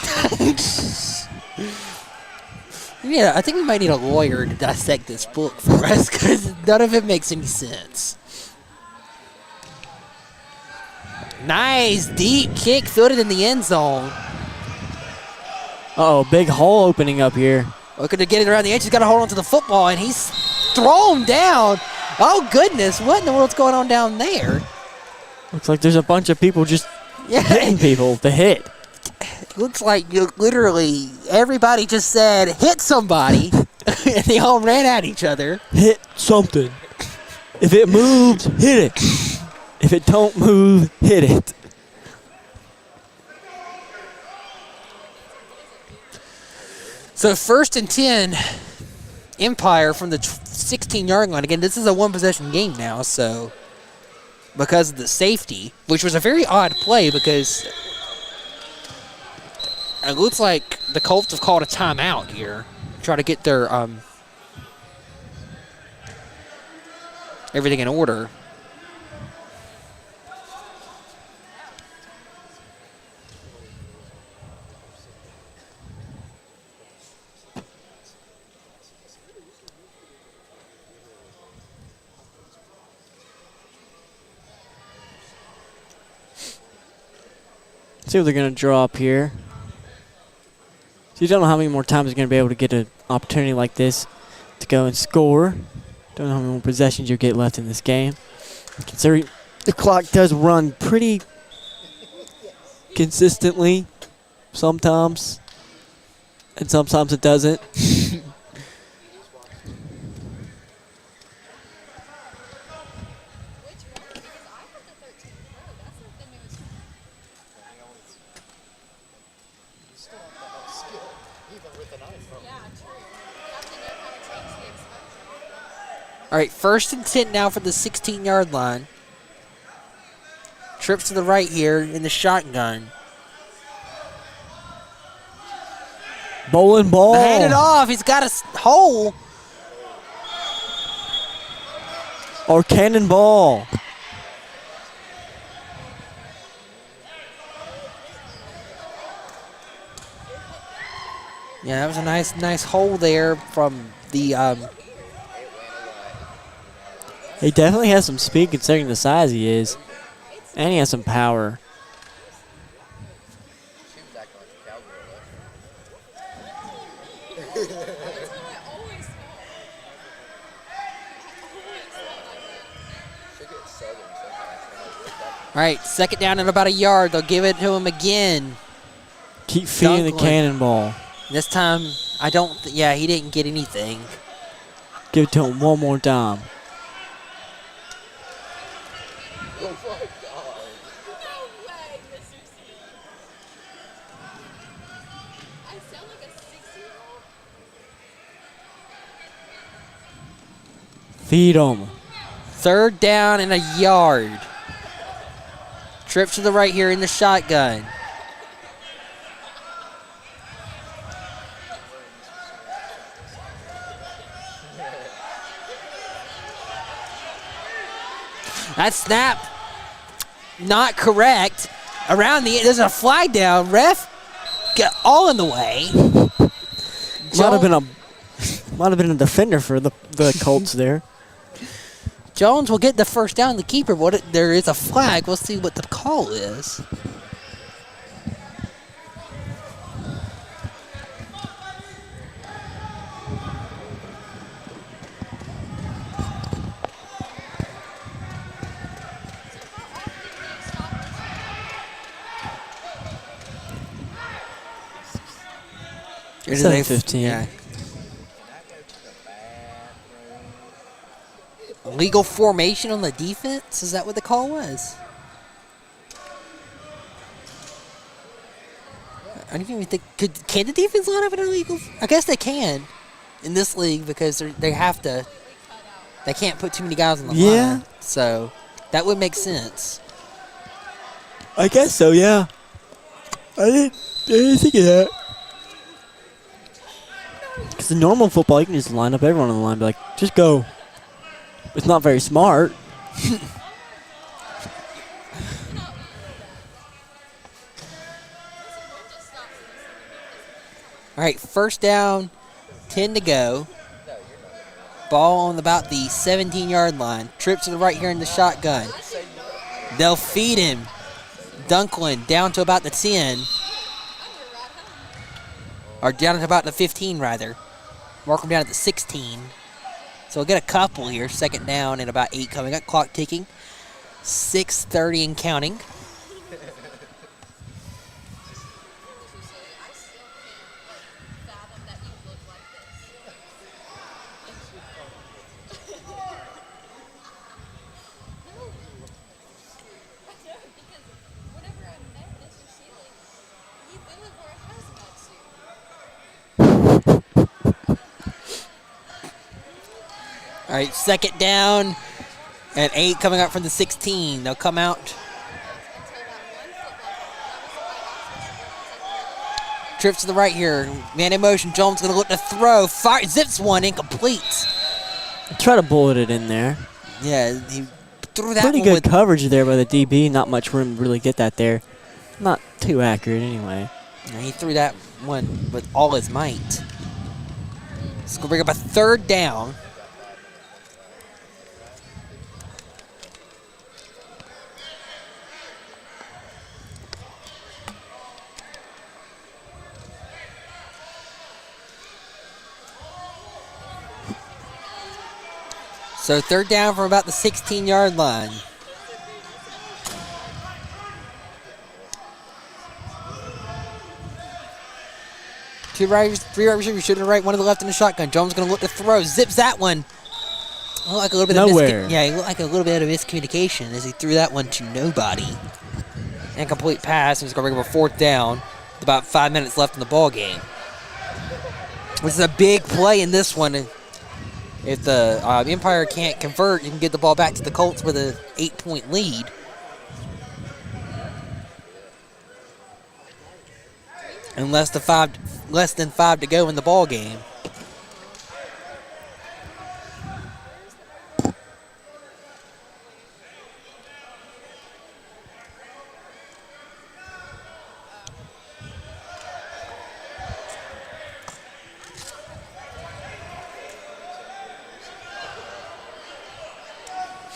Yeah, I think we might need a lawyer to dissect this book for us, because none of it makes any sense. Nice deep kick, fielded in the end zone. Uh-oh, big hole opening up here. Looking to get it around the edge. He's got to hold on to the football, and he's thrown down. Oh, goodness. What in the world's going on down there? Looks like there's a bunch of people just hitting people to hit. Looks like literally everybody just said, hit somebody, and they all ran at each other. Hit something. If it moves, hit it. If it don't move, hit it. So 1st and 10, Empire from the 16-yard line. Again, this is a one-possession game now, so because of the safety, which was a very odd play because it looks like the Colts have called a timeout here. Try to get their everything in order. See what they're going to draw up here. So you don't know how many more times you're going to be able to get an opportunity like this to go and score. Don't know how many more possessions you'll get left in this game. Considering the clock does run pretty consistently sometimes, and sometimes it doesn't. All right, 1st and 10 now for the 16-yard line. Trips to the right here in the shotgun. Bowling ball. Hand it off. He's got a hole. Or cannonball. Yeah, that was a nice hole there from the. He definitely has some speed considering the size he is. And he has some power. All right, 2nd down and about a yard. They'll give it to him again. Keep feeding the cannonball. This time, I don't. Yeah, he didn't get anything. Give it to him one more time. Feed him. 3rd down and a yard. Trips to the right here in the shotgun. That snap, not correct. Around the, there's a flag down. Ref, get all in the way. Might have been a defender for the Colts there. Jones will get the first down. The keeper, there is a flag. We'll see what the call is. It is 7:15. Yeah. Legal formation on the defense? Is that what the call was? I don't even think. Can the defense line up an illegal? I guess they can in this league because they have to. They can't put too many guys on the line. So that would make sense. I guess so, yeah. I didn't think of that. Because in normal football, you can just line up everyone on the line and be like, just go. It's not very smart. All right, first down, 10 to go. Ball on about the 17-yard line. Trip to the right here in the shotgun. They'll feed him. Dunklin down to about the 10. Or down to about the 15, rather. Markham down at the 16. So we'll get a couple here. Second down and about 8 coming up. Clock ticking. 6:30 and counting. All right, second down and 8 coming up from the 16. They'll come out. Trips to the right here. Man in motion. Jones going to look to throw. Fire, zips one, incomplete. Try to bullet it in there. Yeah, he threw that Pretty one good coverage there by the DB. Not much room to really get that there. Not too accurate anyway. Yeah, he threw that one with all his might. It's going to bring up a third down. So third down from about the 16-yard line. Three right receivers, shooting to the right, one to the left in the shotgun. Jones going to look to throw, zips that one. Looked like a little bit Nowhere. of he looked like a little bit of miscommunication as he threw that one to nobody. Incomplete pass, and it's going to bring up a fourth down with about 5 minutes left in the ball game. This is a big play in this one. If the Empire can't convert, you can get the ball back to the Colts with an 8-point lead. And less than 5 to go in the ball game.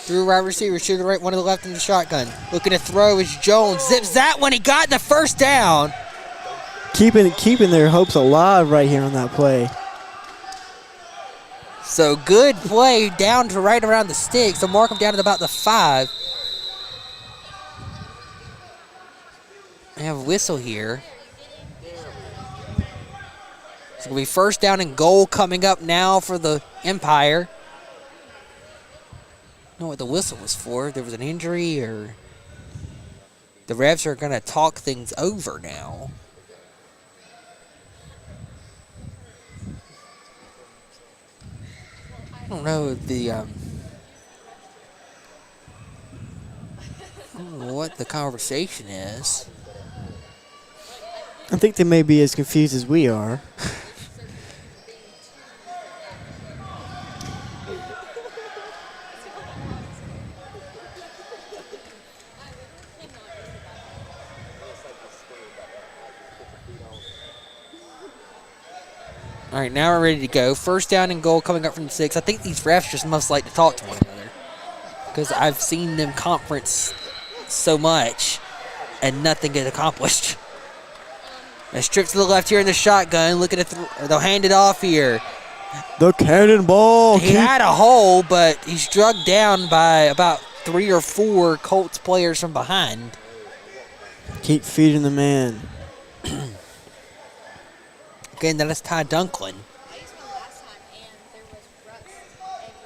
Through wide receiver, to the right, one to the left in the shotgun. Looking to throw is Jones. Zips that one. He got the first down. Keeping their hopes alive right here on that play. So good play down to right around the sticks. So mark him down at about the 5. I have a whistle here. It's going to be first down and goal coming up now for the Empire. I don't know what the whistle was for. There was an injury or the refs are going to talk things over now. I don't know if the I don't know what the conversation is. I think they may be as confused as we are. All right, now we're ready to go. First down and goal coming up from the 6. I think these refs just must like to talk to one another because I've seen them conference so much and nothing get accomplished. A strip to the left here in the shotgun. Look at it. They'll hand it off here. The cannonball. He had a hole, but he's drugged down by about 3 or 4 Colts players from behind. Keep feeding the man. Again, that is Ty Dunklin. I used one last time, and there was rust everywhere.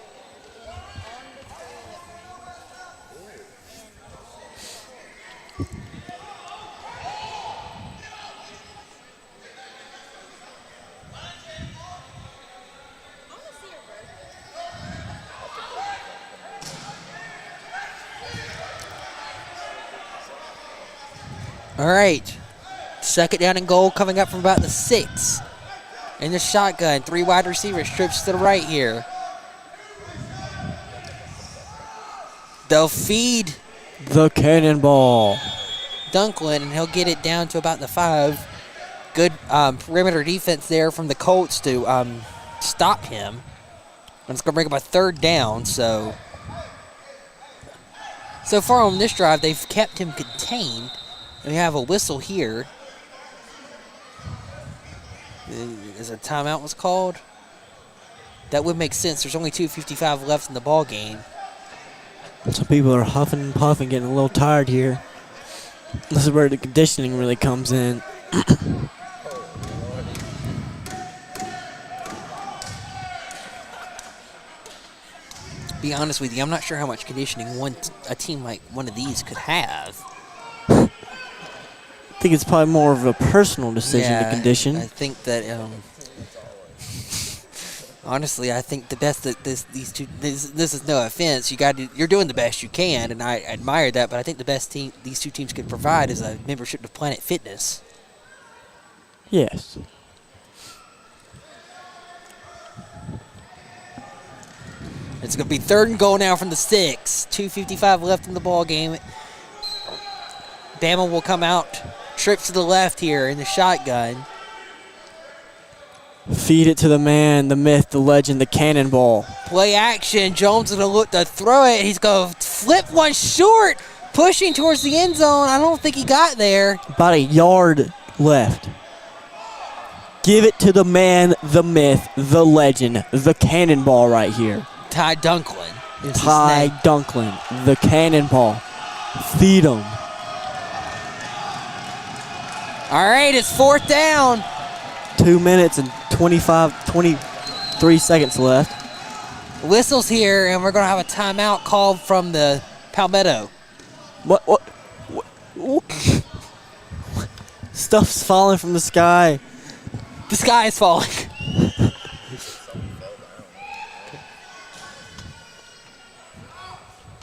On the toilet All right. Second down and goal coming up from about the 6. In the shotgun, 3 wide receivers, trips to the right here. They'll feed The cannonball. Dunklin, and he'll get it down to about the 5. Good perimeter defense there from the Colts to stop him. And it's going to bring up a 3rd down, so far on this drive, they've kept him contained. And we have a whistle here. Is a timeout was called? That would make sense. There's only 2:55 left in the ball game. Some people are huffing and puffing, getting a little tired here. This is where the conditioning really comes in. Be honest with you, I'm not sure how much conditioning a team like one of these could have. I think it's probably more of a personal decision to condition. I think that honestly, I think the best that these two. This is no offense. You're doing the best you can, and I admire that. But I think the best team these two teams could provide is a membership to Planet Fitness. Yes. It's going to be 3rd and goal now from the 6. 2:55 left in the ball game. Bama will come out, trips to the left here in the shotgun. Feed it to the man, the myth, the legend, the cannonball. Play action. Jones is going to look to throw it. He's going to flip one short, pushing towards the end zone. I don't think he got there. About a yard left. Give it to the man, the myth, the legend, the cannonball right here. Ty Dunklin. Ty Dunklin, the cannonball. Feed him. All right, it's 4th down. 2 minutes and 23 seconds left. Whistles here, and we're going to have a timeout called from the Palmetto. What? Stuff's falling from the sky. The sky is falling.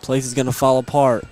Place is going to fall apart.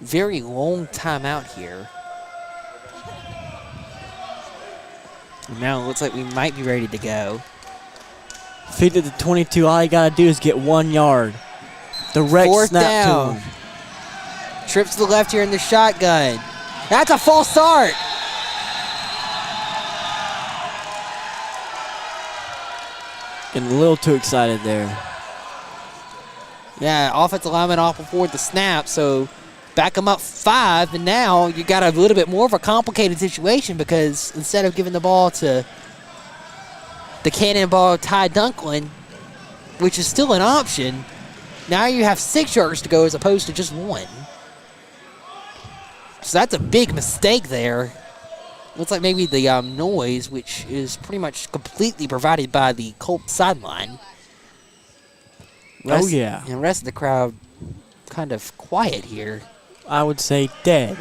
Very long timeout here. Now it looks like we might be ready to go. Feed it to 22. All you got to do is get 1 yard. Direct 4th snap down. to him. Trips to the left here in the shotgun. That's a false start. Getting a little too excited there. Yeah, offensive lineman off before the snap, so back them up 5, and now you got a little bit more of a complicated situation because instead of giving the ball to the cannonball Ty Dunklin, which is still an option. Now you have 6 yards to go as opposed to just 1. So that's a big mistake there. Looks like maybe the noise, which is pretty much completely provided by the Colts sideline. Oh, yeah. And the rest of the crowd kind of quiet here. I would say dead.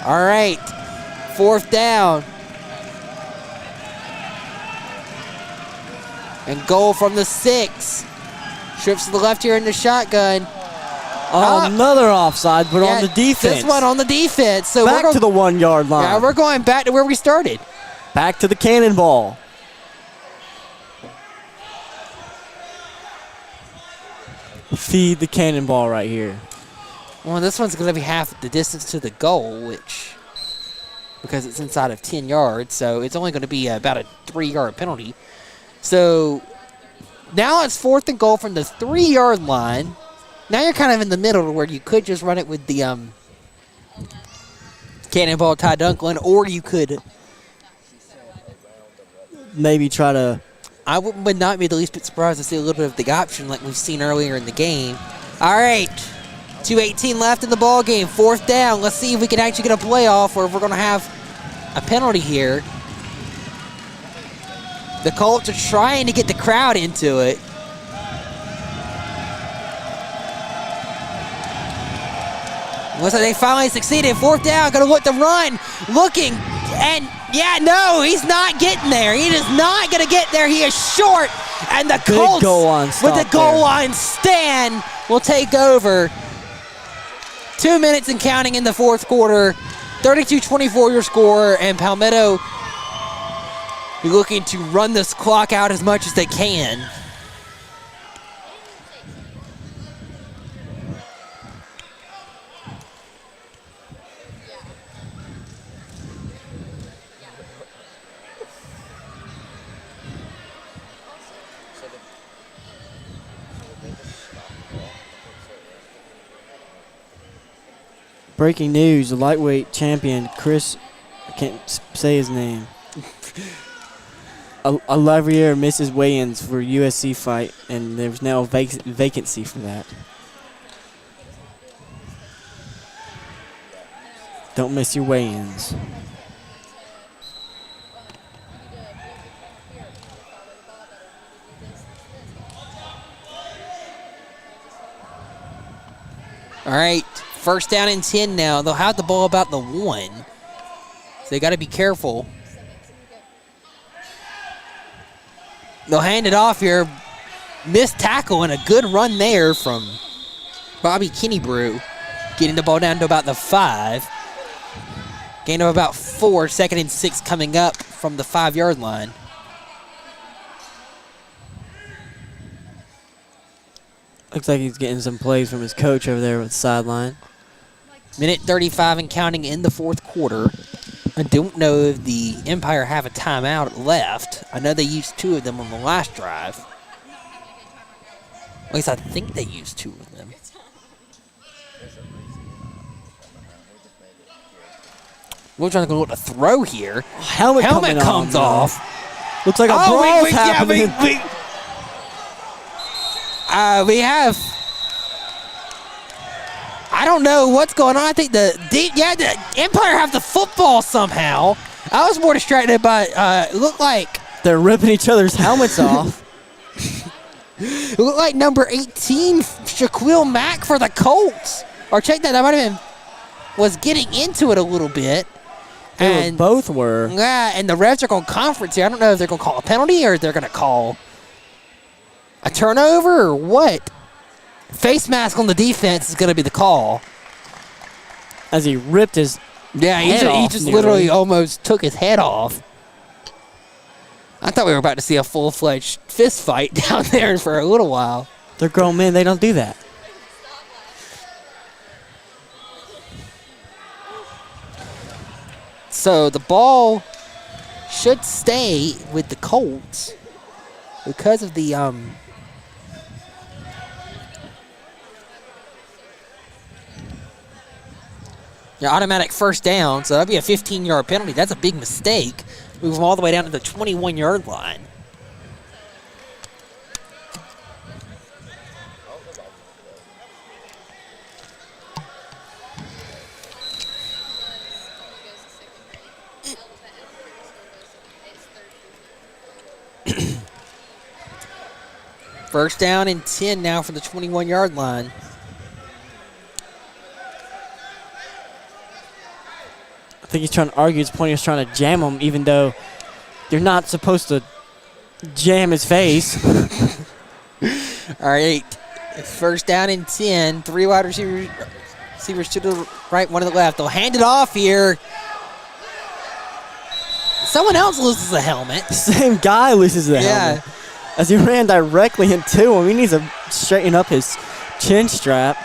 All right, 4th down. And goal from the 6. Trips to the left here in the shotgun. Another offside, but on the defense. This one on the defense. So back to the 1 yard line. Yeah, we're going back to where we started. Back to the cannonball. Feed the cannonball right here. Well, this one's going to be half the distance to the goal, because it's inside of 10 yards, so it's only going to be about a 3-yard penalty. So now it's 4th and goal from the 3-yard line. Now you're kind of in the middle where you could just run it with the cannonball Ty Dunklin, or you could maybe try to... I would not be the least bit surprised to see a little bit of the option like we've seen earlier in the game. All right, 2:18 left in the ball game, 4th down. Let's see if we can actually get a playoff or if we're going to have a penalty here. The Colts are trying to get the crowd into it. Looks like they finally succeeded. 4th down, going to look to run. Looking, and yeah, no, he's not getting there. He is not going to get there. He is short. And the Colts, with the goal line stand, will take over. 2 minutes and counting in the 4th quarter. 32-24 your score, and Palmetto looking to run this clock out as much as they can. Breaking news, the lightweight champion, Chris, I can't say his name. Olivier misses weigh-ins for USC fight, and there's now a vacancy for that. Don't miss your weigh-ins. All right, 1st down and 10 now. They'll have the ball about the 1. So they got to be careful. They'll hand it off here. Missed tackle and a good run there from Bobby Kennebrew. Getting the ball down to about the 5. Gain of about 4. 2nd and 6 coming up from the 5-yard line. Looks like he's getting some plays from his coach over there with the sideline. Minute 35 and counting in the 4th quarter. I don't know if the Empire have a timeout left. I know they used 2 of them on the last drive. At least I think they used 2 of them. We're trying to go to throw here. Helmet comes off. Looks like a brawl happening. We have... I don't know what's going on. I think the Empire have the football somehow. I was more distracted by it looked like they're ripping each other's helmets off. It looked like number 18, Shaquille Mack for the Colts. Or check that might have been was getting into it a little bit. And both were. Yeah, and the refs are going to conference here. I don't know if they're going to call a penalty or if they're going to call a turnover or what. Face mask on the defense is going to be the call. As he ripped his head off he just literally almost took his head off. I thought we were about to see a full-fledged fist fight down there for a little while. They're grown men. They don't do that. So the ball should stay with the Colts because of the automatic 1st down, so that'd be a 15-yard penalty. That's a big mistake. Move them all the way down to the 21-yard line. First down and 10 now from the 21-yard line. I think he's trying to argue his point. He's trying to jam him, even though you're not supposed to jam his face. All right. First down and 10. 3 wide receivers to the right, 1 to the left. They'll hand it off here. Someone else loses a helmet. Same guy loses the helmet. As he ran directly into him, he needs to straighten up his chin strap.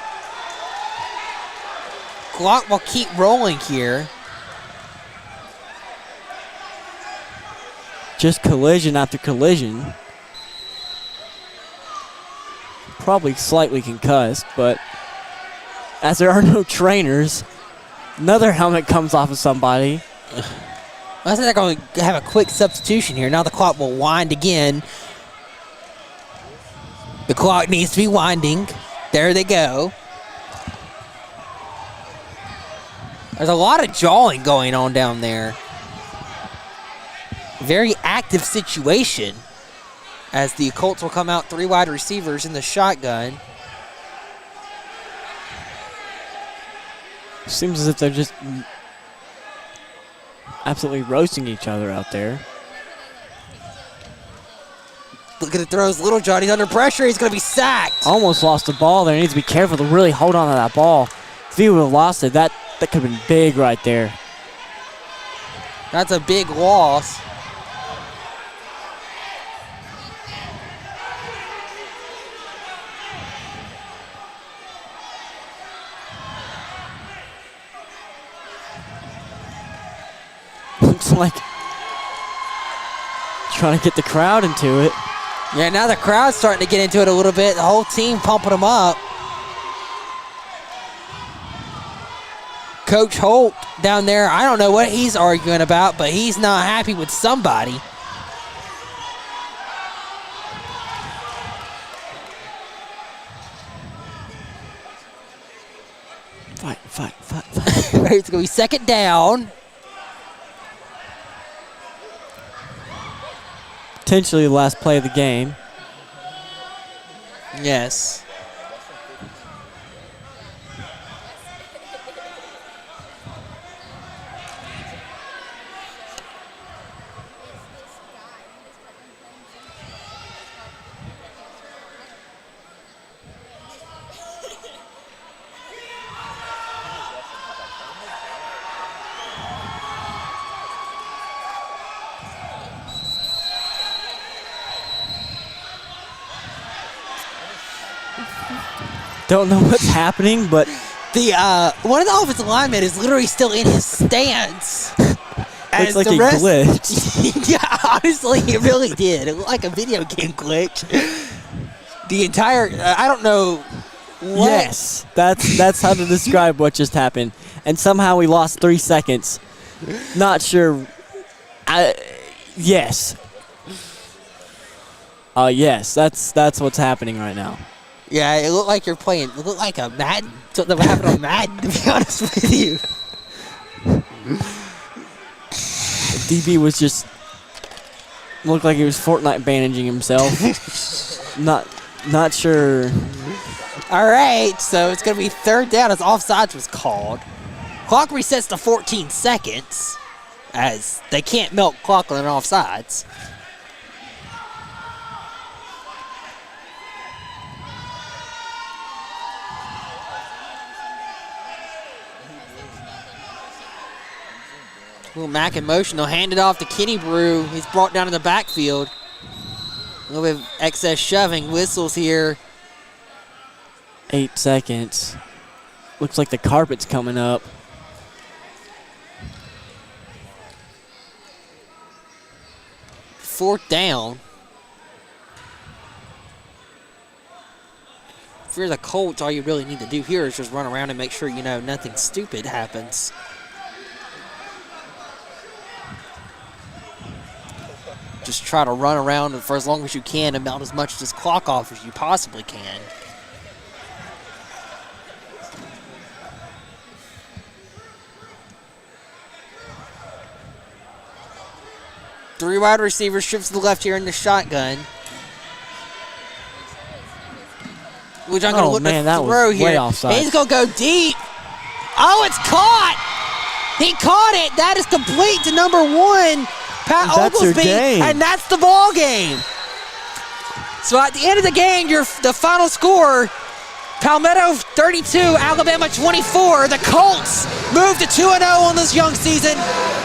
Clock will keep rolling here. Just collision after collision. Probably slightly concussed, but as there are no trainers, another helmet comes off of somebody. I think they're going to have a quick substitution here. Now the clock will wind again. The clock needs to be winding. There they go. There's a lot of jawing going on down there. Very active situation as the Colts will come out 3 wide receivers in the shotgun. Seems as if they're just absolutely roasting each other out there. Look at the throws. Little Johnny's under pressure. He's going to be sacked. Almost lost the ball there. He needs to be careful to really hold on to that ball. If he would have lost it, that could have been big right there. That's a big loss. Looks like trying to get the crowd into it. Yeah, now the crowd's starting to get into it a little bit. The whole team pumping them up. Coach Holt down there, I don't know what he's arguing about, but he's not happy with somebody. Fight. It's going to be second down. Potentially the last play of the game. Yes. Don't know what's happening, but The one of the offensive linemen is literally still in his stance. looks like a glitch. Yeah, honestly, it really did. It looked like a video game glitch. The entire, I don't know. What? Yes, that's how to describe what just happened. And somehow we lost 3 seconds. Not sure. Yes. Yes, that's what's happening right now. Yeah, it looked like you're playing. It looked like a Madden. Something that happened on Madden, to be honest with you. DB was just looked like he was Fortnite bandaging himself. Not sure. All right, so it's going to be third down as offsides was called. Clock resets to 14 seconds as they can't milk clock on an offsides. Little Mac in motion. They'll hand it off to Kenny Brew. He's brought down in the backfield. A little bit of excess shoving. Whistles here. 8 seconds. Looks like the carpet's coming up. Fourth down. If you're the Colts, all you really need to do here is just run around and make sure you know nothing stupid happens. just try to run around for as long as you can and melt as much of this clock off as you possibly can. Three wide receivers, shifts to the left here in the shotgun. Which I'm going to look man, to that throw was here. way offside. He's going to go deep. Oh, it's caught. He caught it. That is complete to number 1, Pat That's your Oglesby, game. and that's the ball game. So at the end of the game, the final score, Palmetto 32, Alabama 24. The Colts move to 2-0 on this young season,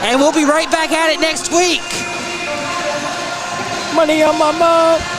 and we'll be right back at it next week. Money on my mom.